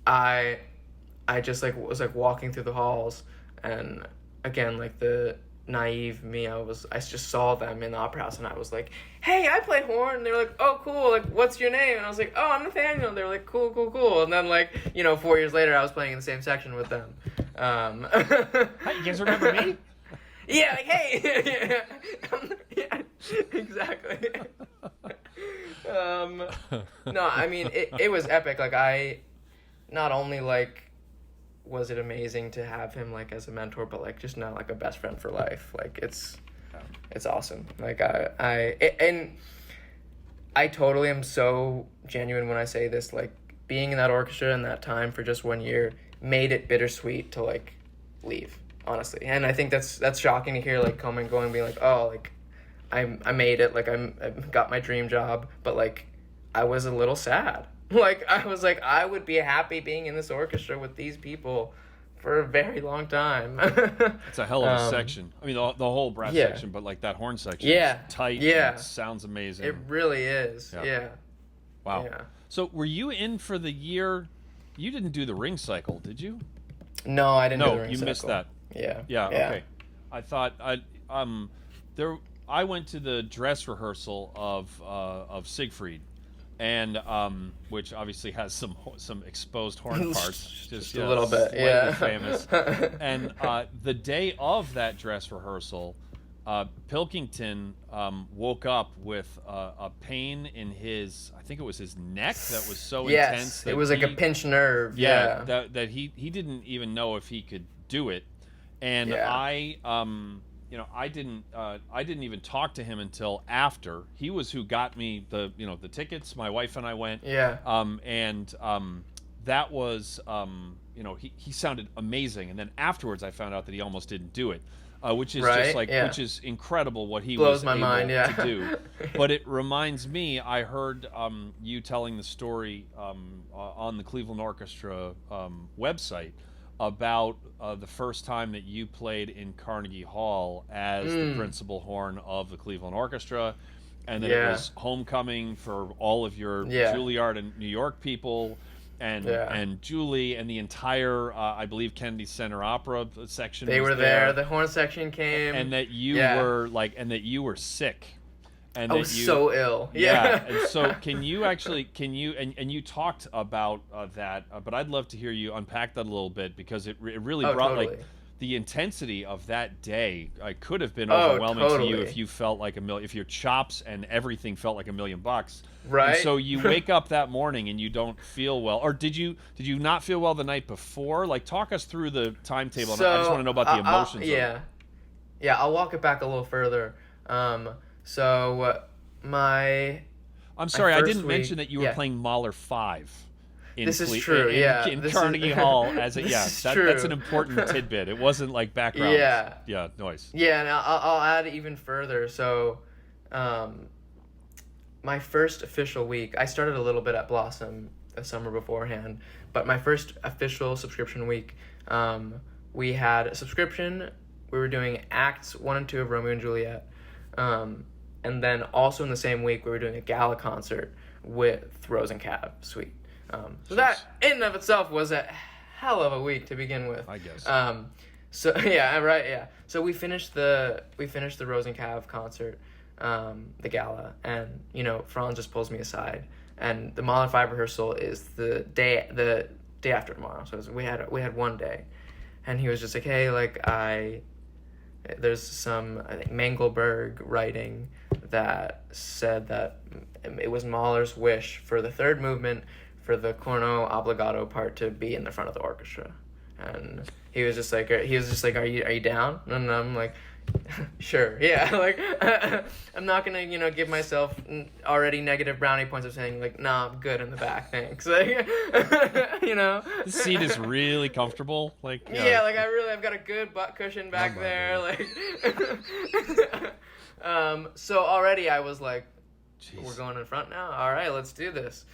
I just like was like walking through the halls, and again, like the naive me, I just saw them in the opera house, and I was like, hey, I play horn. And they were like, oh, cool, like, what's your name? And I was like, oh, I'm Nathaniel. And they were like, cool. And then, like, 4 years later, I was playing in the same section with them. Hey, you guys remember me? Yeah, like, hey. Yeah, exactly. No, I mean, it was epic. Like, I not only, like, was it amazing to have him, like, as a mentor, but, like, just now, like, a best friend for life. Like, it's awesome. Like, and I totally am so genuine when I say this. Like, being in that orchestra in that time for just 1 year made it bittersweet to, like, leave, honestly. And I think that's shocking to hear, like, come and go and be like, oh, like, I made it. Like, I got my dream job. But, like, I was a little sad. Like, I was like, I would be happy being in this orchestra with these people for a very long time. It's a hell of a section. I mean, the whole brass section, but, like, that horn section is tight. Yeah. And it sounds amazing. It really is. Yeah. Wow. Yeah. So, were you in for the year? You didn't do the ring cycle, did you? No, I didn't do the ring cycle. No, you missed that. Yeah. Okay. I thought I went to the dress rehearsal of Siegfried, and which obviously has some exposed horn parts, just a little bit, yeah, famous. And the day of that dress rehearsal, Pilkington woke up with a pain in his, I think it was his neck, that was so intense. That it was like a pinched nerve. Yeah, that he didn't even know if he could do it, and I didn't even talk to him until after. He was who got me the tickets. My wife and I went. Yeah. That was he sounded amazing. And then afterwards, I found out that he almost didn't do it, which is just like which is incredible what he was able to do. But it reminds me, I heard you telling the story on the Cleveland Orchestra website about the first time that you played in Carnegie Hall as the principal horn of the Cleveland Orchestra, and then it was homecoming for all of your Juilliard and New York people, and Julie and the entire I believe Kennedy Center Opera section. They were there. The horn section came, and that you were sick. And I was so ill. Yeah. And so can you and you talked about that, but I'd love to hear you unpack that a little bit, because it really brought like the intensity of that day. I could have been overwhelming to you if you felt like if your chops and everything felt like $1 million. Right. And so you wake up that morning and you don't feel well, or did you not feel well the night before? Like, talk us through the timetable. So, I just want to know about the emotions. I'll walk it back a little further. So I'm sorry, I didn't mention that you were playing Mahler 5. This is true. In Carnegie Hall as that's an important tidbit. It wasn't like background noise. Yeah, and I'll add even further. So, my first official week, I started a little bit at Blossom the summer beforehand, but my first official subscription week, we had a subscription. We were doing acts 1 and 2 of Romeo and Juliet. And then also in the same week, we were doing a gala concert with Rose and Cab Suite. So that in and of itself was a hell of a week to begin with, I guess. So we finished the Rose and Cab concert, the gala, and Franz just pulls me aside, and the Mahler 5 rehearsal is the day after tomorrow. So we had one day, and he was just like, hey, like I there's some, I think, Mengelberg writing that said that it was Mahler's wish for the third movement for the corno obbligato part to be in the front of the orchestra. And he was just like, are you down? And I'm like, sure, yeah. Like, I'm not gonna, give myself already negative brownie points of saying like, nah, I'm good in the back, thanks. Like, The seat is really comfortable. Like, yeah, like I've got a good butt cushion back there. Like, so already I was like, Jeez. we're going in front now. All right, let's do this.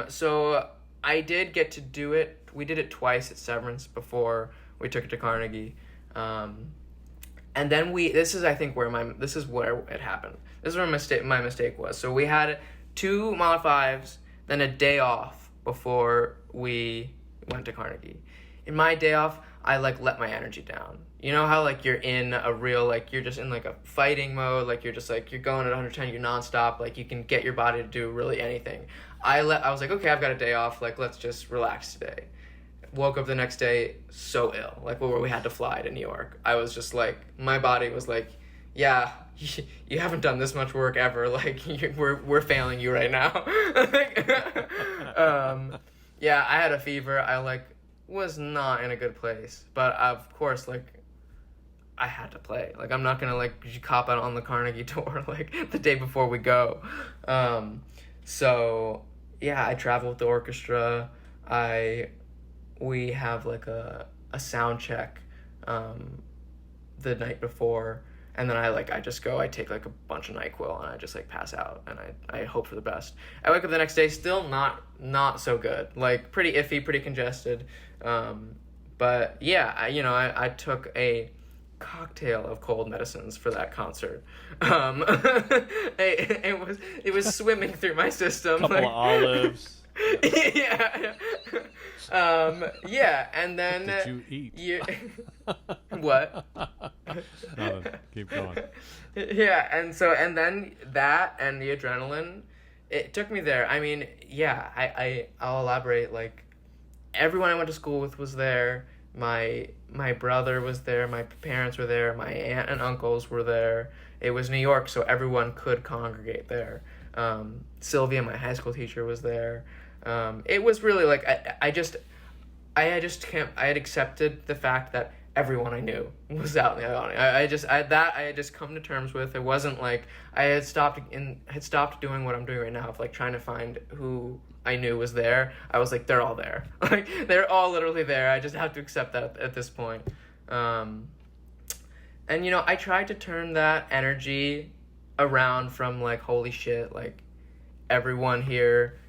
So I did get to do it. We did it twice at Severance before we took it to Carnegie. And then this is, I think, where it happened. This is where my mistake was. So we had 2 Mahler 5s, then a day off before we went to Carnegie. In my day off, I let my energy down. You know how you're in a real, you're just in a fighting mode, you're just you're going at 110, you're nonstop, you can get your body to do really anything. I was like, okay, I've got a day off, let's just relax today. Woke up the next day so ill, where we had to fly to New York. I was just my body was yeah, you haven't done this much work ever. We're failing you right now. Yeah, I had a fever. I was not in a good place, but of course I had to play. I'm not gonna cop out on the Carnegie tour the day before we go. So yeah, I travel with the orchestra. We have a sound check the night before, and then I just go, I take a bunch of NyQuil and I just I out and I hope for the best. I wake up the next day still not so good, pretty iffy, pretty congested, but yeah, I took a cocktail of cold medicines for that concert. It was swimming through my system. Couple of olives. Yeah. Yeah, and then Did you eat? What? No, keep going. Yeah, and then that and the adrenaline, it took me there. I mean, yeah, I'll elaborate. Everyone I went to school with was there. My brother was there. My parents were there. My aunt and uncles were there. It was New York, so everyone could congregate there. Sylvia, my high school teacher, was there. It was really I had accepted the fact that everyone I knew was out in the audience. I had just come to terms with. It wasn't I had stopped doing what I'm doing right now of trying to find who I knew was there. I was they're all there. They're all literally there. I just have to accept that at this point. And I tried to turn that energy around from holy shit, everyone here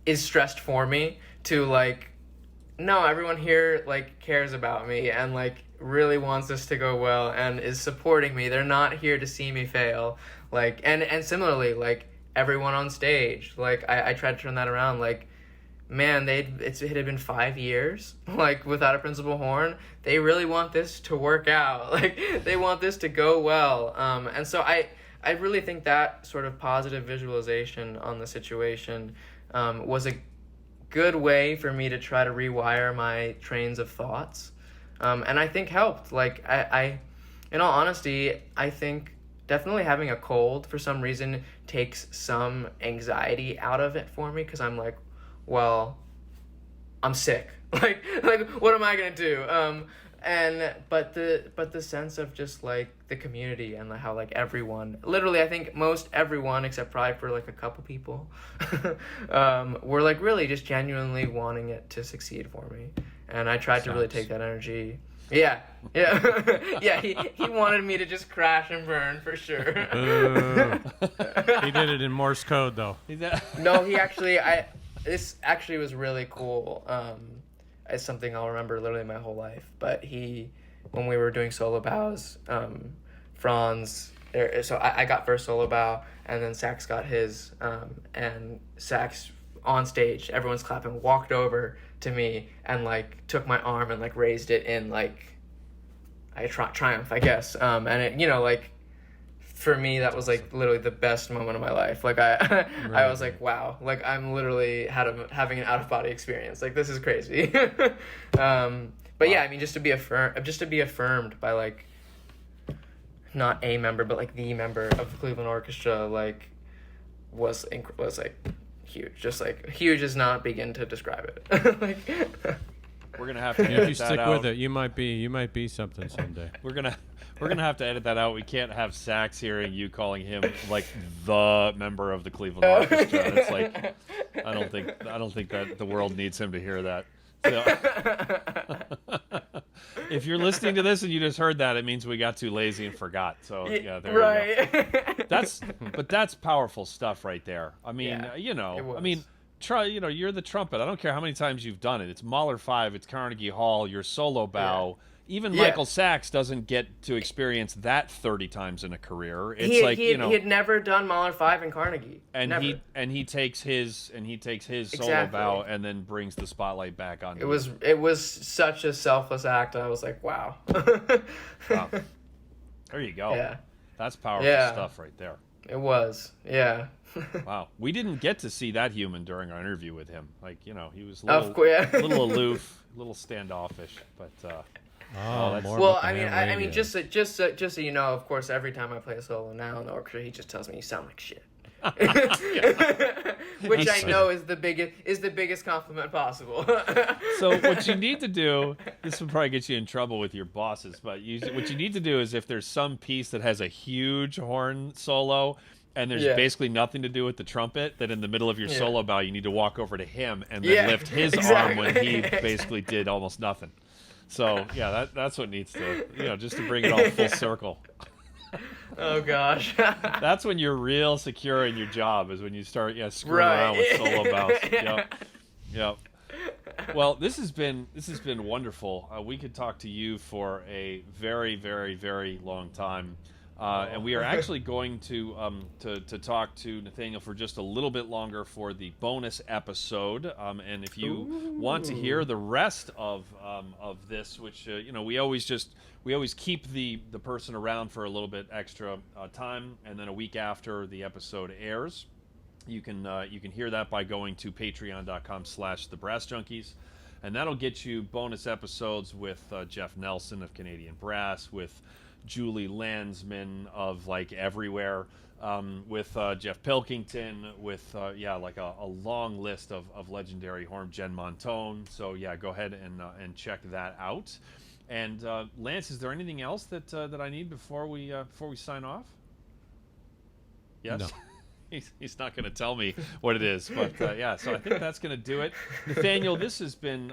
is stressed for me, to no, everyone here cares about me and really wants this to go well and is supporting me. They're not here to see me fail. And similarly, everyone on stage, I tried to turn that around. Man, it had been 5 years, without a principal horn. They really want this to work out. They want this to go well. And so I really think that sort of positive visualization on the situation was a good way for me to try to rewire my trains of thoughts. And I think helped. I in all honesty, I think definitely having a cold for some reason takes some anxiety out of it for me, because I'm well, I'm sick. What am I gonna do? But the sense of just the community and how everyone, literally I think most everyone except probably for a couple people, were really just genuinely wanting it to succeed for me, and I tried to really take that energy. Yeah. Yeah, he wanted me to just crash and burn for sure. He did it in Morse code though. No, this actually was really cool. It's something I'll remember literally my whole life. But when we were doing solo bows, Franz, so I got first solo bow, and then Sax got his, and Sax on stage, everyone's clapping, walked over to me and took my arm and raised it in triumph, I guess. And it, for me, that was literally the best moment of my life. I was wow, I'm literally having an out of body experience. This is crazy. But yeah, I mean, just to be affirmed by like, not a member, but like the member of the Cleveland Orchestra, like, was like huge. Just like huge does not begin to describe it. Like, We're gonna have to edit If you that stick out. with it, you might be something someday. We're gonna have to edit that out. We can't have Sax hearing you calling him like the member of the Cleveland Orchestra. It's like I don't think that the world needs him to hear that. So, if you're listening to this and you just heard that, it means we got too lazy and forgot. So yeah, there you go. That's powerful stuff right there. I mean, Yeah, you know, it was. I mean, you're the trumpet. I don't care how many times you've done it. It's Mahler 5, it's Carnegie Hall, your solo bow. Even Yeah. Michael Sachs doesn't get to experience that 30 times in a career. It's he had never done Mahler 5 in Carnegie. and Never. he takes his solo Exactly. bow and then brings the spotlight back on. It was such a selfless act. I was like, wow. Wow. There you go. Yeah, That's powerful Yeah. stuff right there. it was. Yeah. Wow. We didn't get to see that human during our interview with him. Like, you know, he was a Of course. Yeah. little aloof, a little standoffish, but Oh, more Well, about the I mean, ham I mean, radio. just so you know, of course, every time I play a solo now in the orchestra, he just tells me you sound like shit. Which I know is the biggest compliment possible. So what you need to do, this will probably get you in trouble with your bosses, but what you need to do is if there's some piece that has a huge horn solo and there's Yeah. basically nothing to do with the trumpet, then in the middle of your Yeah. solo bow, you need to walk over to him and then Yeah, lift his arm exactly. when he basically did almost nothing. So yeah, that's what needs to, just to bring it all full circle. Oh gosh. That's when you're real secure in your job, is when you start screwing Right. around with solo bows. Yep. Well, this has been wonderful. We could talk to you for a very, very, very long time, and we are actually going to talk to Nathaniel for just a little bit longer for the bonus episode. And if you want to hear the rest of this, which we always keep the person around for a little bit extra time, and then a week after the episode airs. You can hear that by going to patreon.com/thebrassjunkies, and that'll get you bonus episodes with Jeff Nelson of Canadian Brass, with Julie Landsman of like everywhere, with Jeff Pilkington, with like a long list of legendary horn, Jen Montone. So yeah, go ahead and check that out. And Lance, is there anything else that I need before we sign off? Yes. No. He's not going to tell me what it is, but so I think that's going to do it. Nathaniel, this has been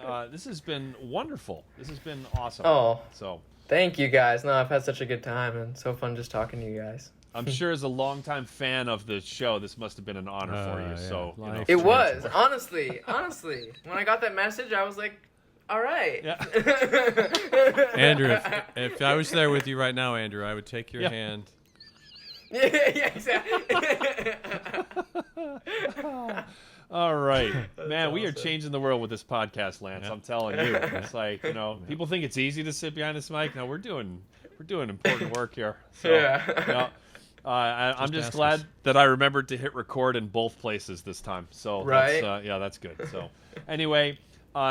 wonderful. This has been awesome. Oh. So Thank you guys. No, I've had such a good time and so fun just talking to you guys. I'm sure as a longtime fan of the show, this must have been an honor for you. Yeah. So Life It was, honestly. When I got that message, I was like, all right. Yeah. Andrew, if I was there with you right now, Andrew, I would take your Yeah. hand. Yeah, exactly. All right, man. We are awesome. changing the world with this podcast, Lance. Yeah. I'm telling you. It's like people think it's easy to sit behind this mic. No, we're doing important work here. So, Yeah. I'm Just just ask glad us. that I remembered to hit record in both places this time. So Right. that's good. So anyway,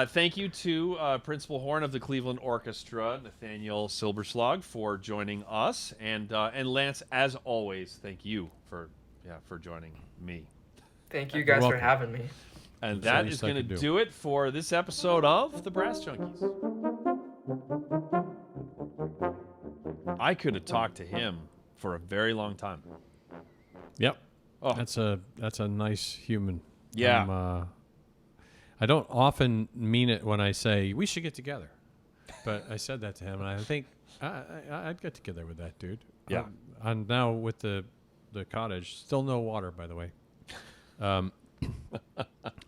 thank you to Principal Horn of the Cleveland Orchestra, Nathaniel Silberschlag, for joining us, and Lance, as always, thank you for joining me. Thank you guys for welcome. having me. And That's the that least is I going to could do. do it for this episode of The Brass Junkies. I could have talked to him for a very long time. Yep. Oh, That's a nice human. Yeah. I don't often mean it when I say we should get together, but I said that to him, and I think I'd get together with that dude. Yeah. And now with the cottage, still no water, by the way.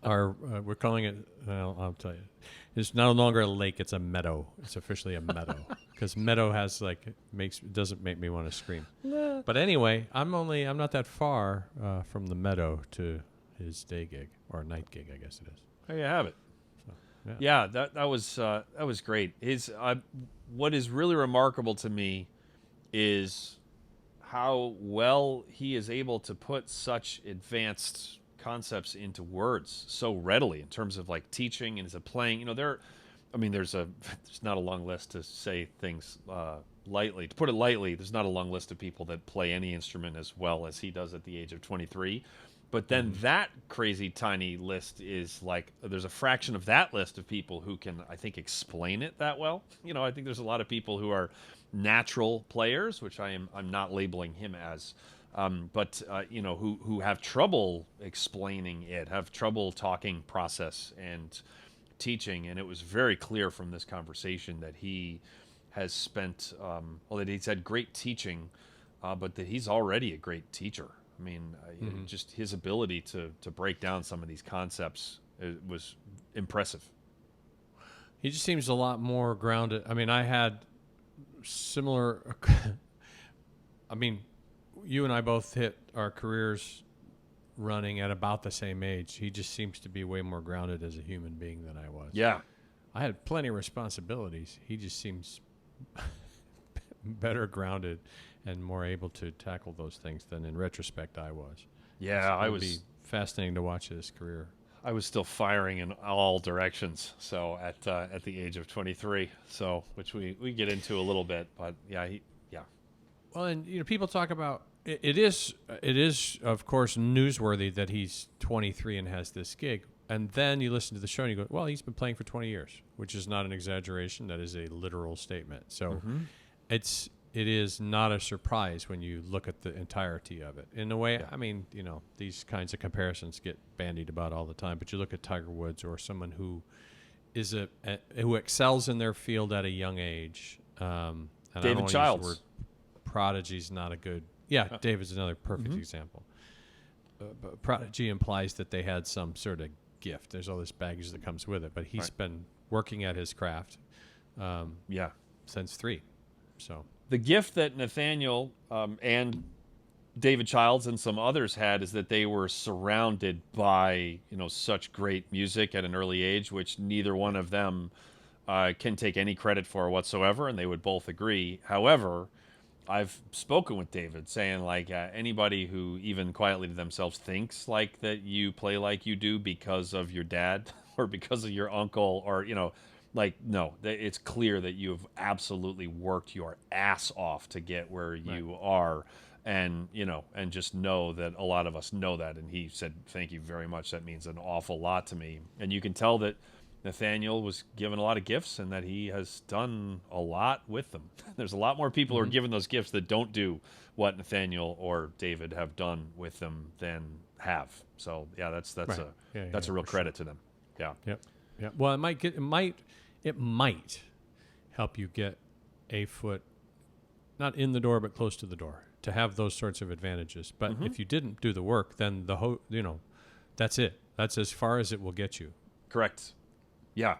We're calling it. Well, I'll tell you, it's no longer a lake; it's a meadow. It's officially a meadow because meadow has doesn't make me want to scream. But anyway, I'm not that far from the meadow to his day gig or night gig, I guess it is. there you have it. yeah. Yeah, that was great. What is really remarkable to me is how well he is able to put such advanced concepts into words so readily in terms of like teaching and as a playing. I mean, there's not a long list to say things lightly. To put it lightly, there's not a long list of people that play any instrument as well as he does at the age of 23. But then that crazy tiny list is like, there's a fraction of that list of people who can, I think, explain it that well. You know, I think there's a lot of people who are natural players, which I'm not labeling him as, but you know, who have trouble explaining it, have trouble talking process and teaching. And it was very clear from this conversation that he has spent, well, that he's had great teaching, but that he's already a great teacher. I mean, just his ability to break down some of these concepts was impressive. He just seems a lot more grounded. I mean, I had similar. I mean, you and I both hit our careers running at about the same age. He just seems to be way more grounded as a human being than I was. Yeah. I had plenty of responsibilities. He just seems better grounded and more able to tackle those things than in retrospect I was. Yeah, It'll be fascinating to watch his career. I was still firing in all directions. So at the age of 23, so which we get into a little bit, but yeah. Well, and you know, people talk about it is of course newsworthy that he's 23 and has this gig, and then you listen to the show and you go, well, he's been playing for 20 years, which is not an exaggeration. That is a literal statement. So it is not a surprise when you look at the entirety of it. In a way, I mean, you know, these kinds of comparisons get bandied about all the time, but you look at Tiger Woods or someone who is who excels in their field at a young age. And David Childs. The word prodigy's not a good. Yeah, David's another perfect example. But prodigy implies that they had some sort of gift. There's all this baggage that comes with it, but he's been working at his craft since 3. So the gift that Nathaniel and David Childs and some others had is that they were surrounded by, you know, such great music at an early age, which neither one of them can take any credit for whatsoever, and they would both agree. However, I've spoken with David saying, like, anybody who even quietly to themselves thinks like that you play like you do because of your dad or because of your uncle, or, you know, like, no, it's clear that you have absolutely worked your ass off to get where you are. And, you know, and just know that a lot of us know that. And he said, thank you very much. That means an awful lot to me. And you can tell that Nathaniel was given a lot of gifts and that he has done a lot with them. There's a lot more people who are given those gifts that don't do what Nathaniel or David have done with them than have. So yeah, that's a real credit to them. Yeah. Yep. Yeah. Well, it might help you get a foot not in the door but close to the door to have those sorts of advantages. But if you didn't do the work, then that's it. That's as far as it will get you. Correct. Yeah,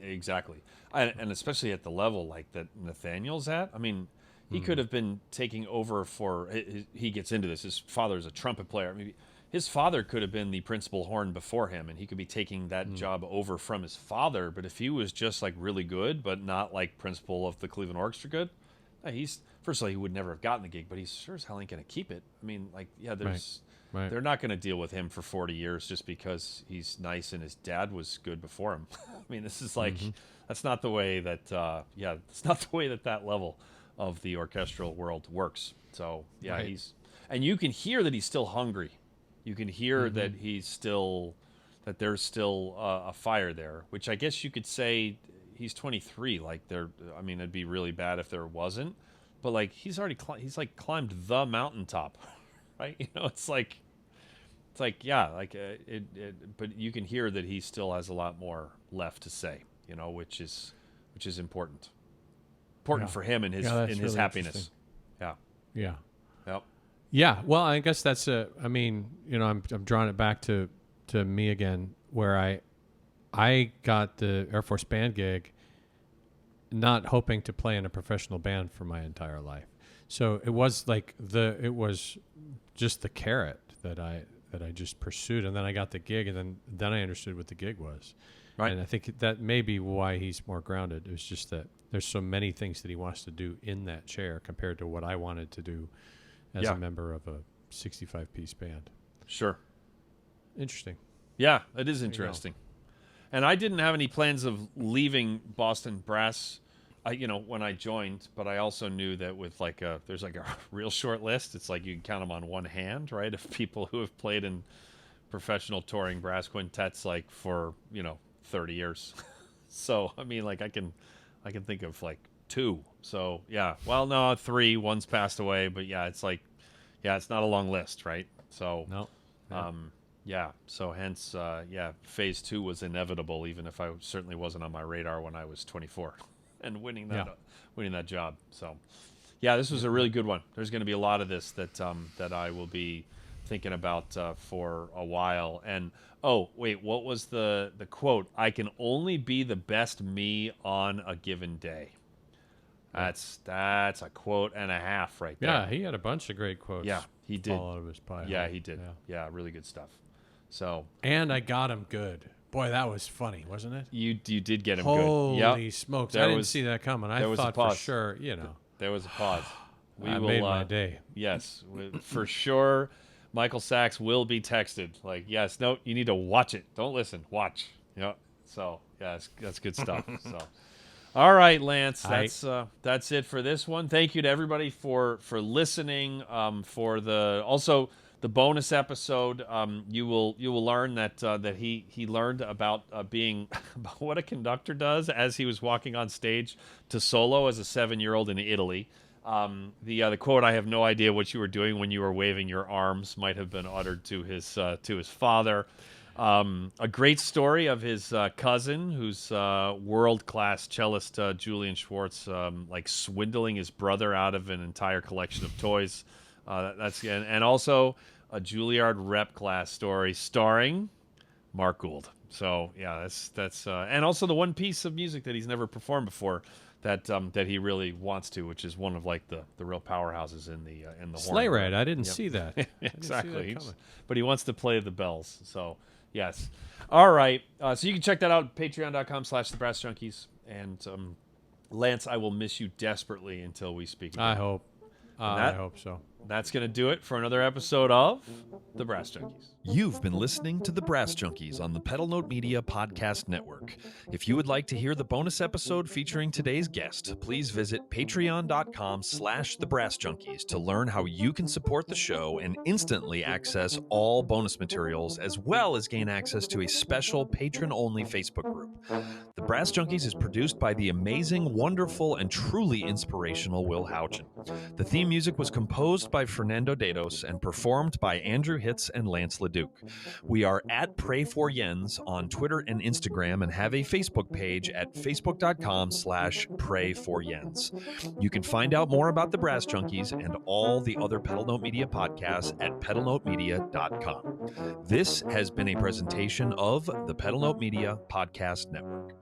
exactly. And especially at the level like that Nathaniel's at. I mean, he could have been taking over for. He gets into this. His father is a trumpet player. Maybe his father could have been the principal horn before him, and he could be taking that job over from his father. But if he was just like really good, but not like principal of the Cleveland Orchestra good, he's first of all he would never have gotten the gig. But he sure as hell ain't gonna keep it. I mean, like, yeah, there's. Right. They're not going to deal with him for 40 years just because he's nice and his dad was good before him. I mean, this is like, that's not the way that, it's not the way that level of the orchestral world works. So, yeah, and you can hear that he's still hungry. You can hear that that there's still a fire there, which I guess you could say he's 23. Like, it'd be really bad if there wasn't. But, like, he's already, climbed the mountaintop, right? You know, it's like, but you can hear that he still has a lot more left to say, you know, which is important for him and his really happiness. Yeah. Yep. Yeah. Well, I guess that's I'm drawing it back to me again, where I got the Air Force band gig, not hoping to play in a professional band for my entire life. So it was like it was just the carrot that I just pursued, and then I got the gig, and then I understood what the gig was. Right. And I think that may be why he's more grounded. It was just that there's so many things that he wants to do in that chair compared to what I wanted to do as a member of a 65-piece band. Sure. Interesting. Yeah, it is interesting. And I didn't have any plans of leaving Boston Brass, when I joined, but I also knew that with there's like a real short list. It's like you can count them on one hand, right? Of people who have played in professional touring brass quintets like for 30 years. So I mean, like I can think of like 2. So yeah, well, no, 3. One's passed away, but yeah, it's not a long list, right? So No. yeah. So hence, phase 2 was inevitable, even if I certainly wasn't on my radar when I was 24 and winning that job. So yeah, this was a really good one. There's going to be a lot of this that I will be thinking about for a while. And oh wait, what was the quote? I can only be the best me on a given day. That's a quote and a half right there. Yeah, he had a bunch of great quotes. Yeah, he did. Fall out of his pie. Yeah, he did. Yeah, really good stuff. So and I got him good. Boy, that was funny, wasn't it? you did get him Holy good. Holy smokes! I didn't see that coming. I thought for sure, There was a pause. I made my day. Yes, for sure. Michael Sachs will be texted like, yes, no, you need to watch it. Don't listen, watch. Yeah. So yeah, that's good stuff. So, all right, Lance, that's it for this one. Thank you to everybody for listening. For the bonus episode, you will learn that he learned about being about what a conductor does as he was walking on stage to solo as a 7-year-old in Italy. The quote, "I have no idea what you were doing when you were waving your arms," might have been uttered to his father. A great story of his cousin, who's world-class cellist Julian Schwartz, like swindling his brother out of an entire collection of toys. And also a Juilliard rep class story starring Mark Gould. So yeah, that's and also the one piece of music that he's never performed before that he really wants to, which is one of like the real powerhouses in the Sleigh horn. Ride. I didn't see that. Exactly. But he wants to play the bells. So yes. All right. So you can check that out, patreon.com/thebrassjunkies. And Lance, I will miss you desperately until we speak again. I hope. I hope so. That's going to do it for another episode of The Brass Junkies. You've been listening to The Brass Junkies on the Pedal Note Media Podcast Network. If you would like to hear the bonus episode featuring today's guest, please visit patreon.com/thebrassjunkies to learn how you can support the show and instantly access all bonus materials, as well as gain access to a special patron-only Facebook group. The Brass Junkies is produced by the amazing, wonderful, and truly inspirational Will Houchin. The theme music was composed by Fernando Dados and performed by Andrew Hitz and Lance LaDuke. We are at Pray for Jens on Twitter and Instagram and have a Facebook page at facebook.com/prayforjens. You can find out more about the Brass Junkies and all the other Pedal Note Media podcasts at pedalnotemedia.com. This has been a presentation of the Pedal Note Media Podcast Network.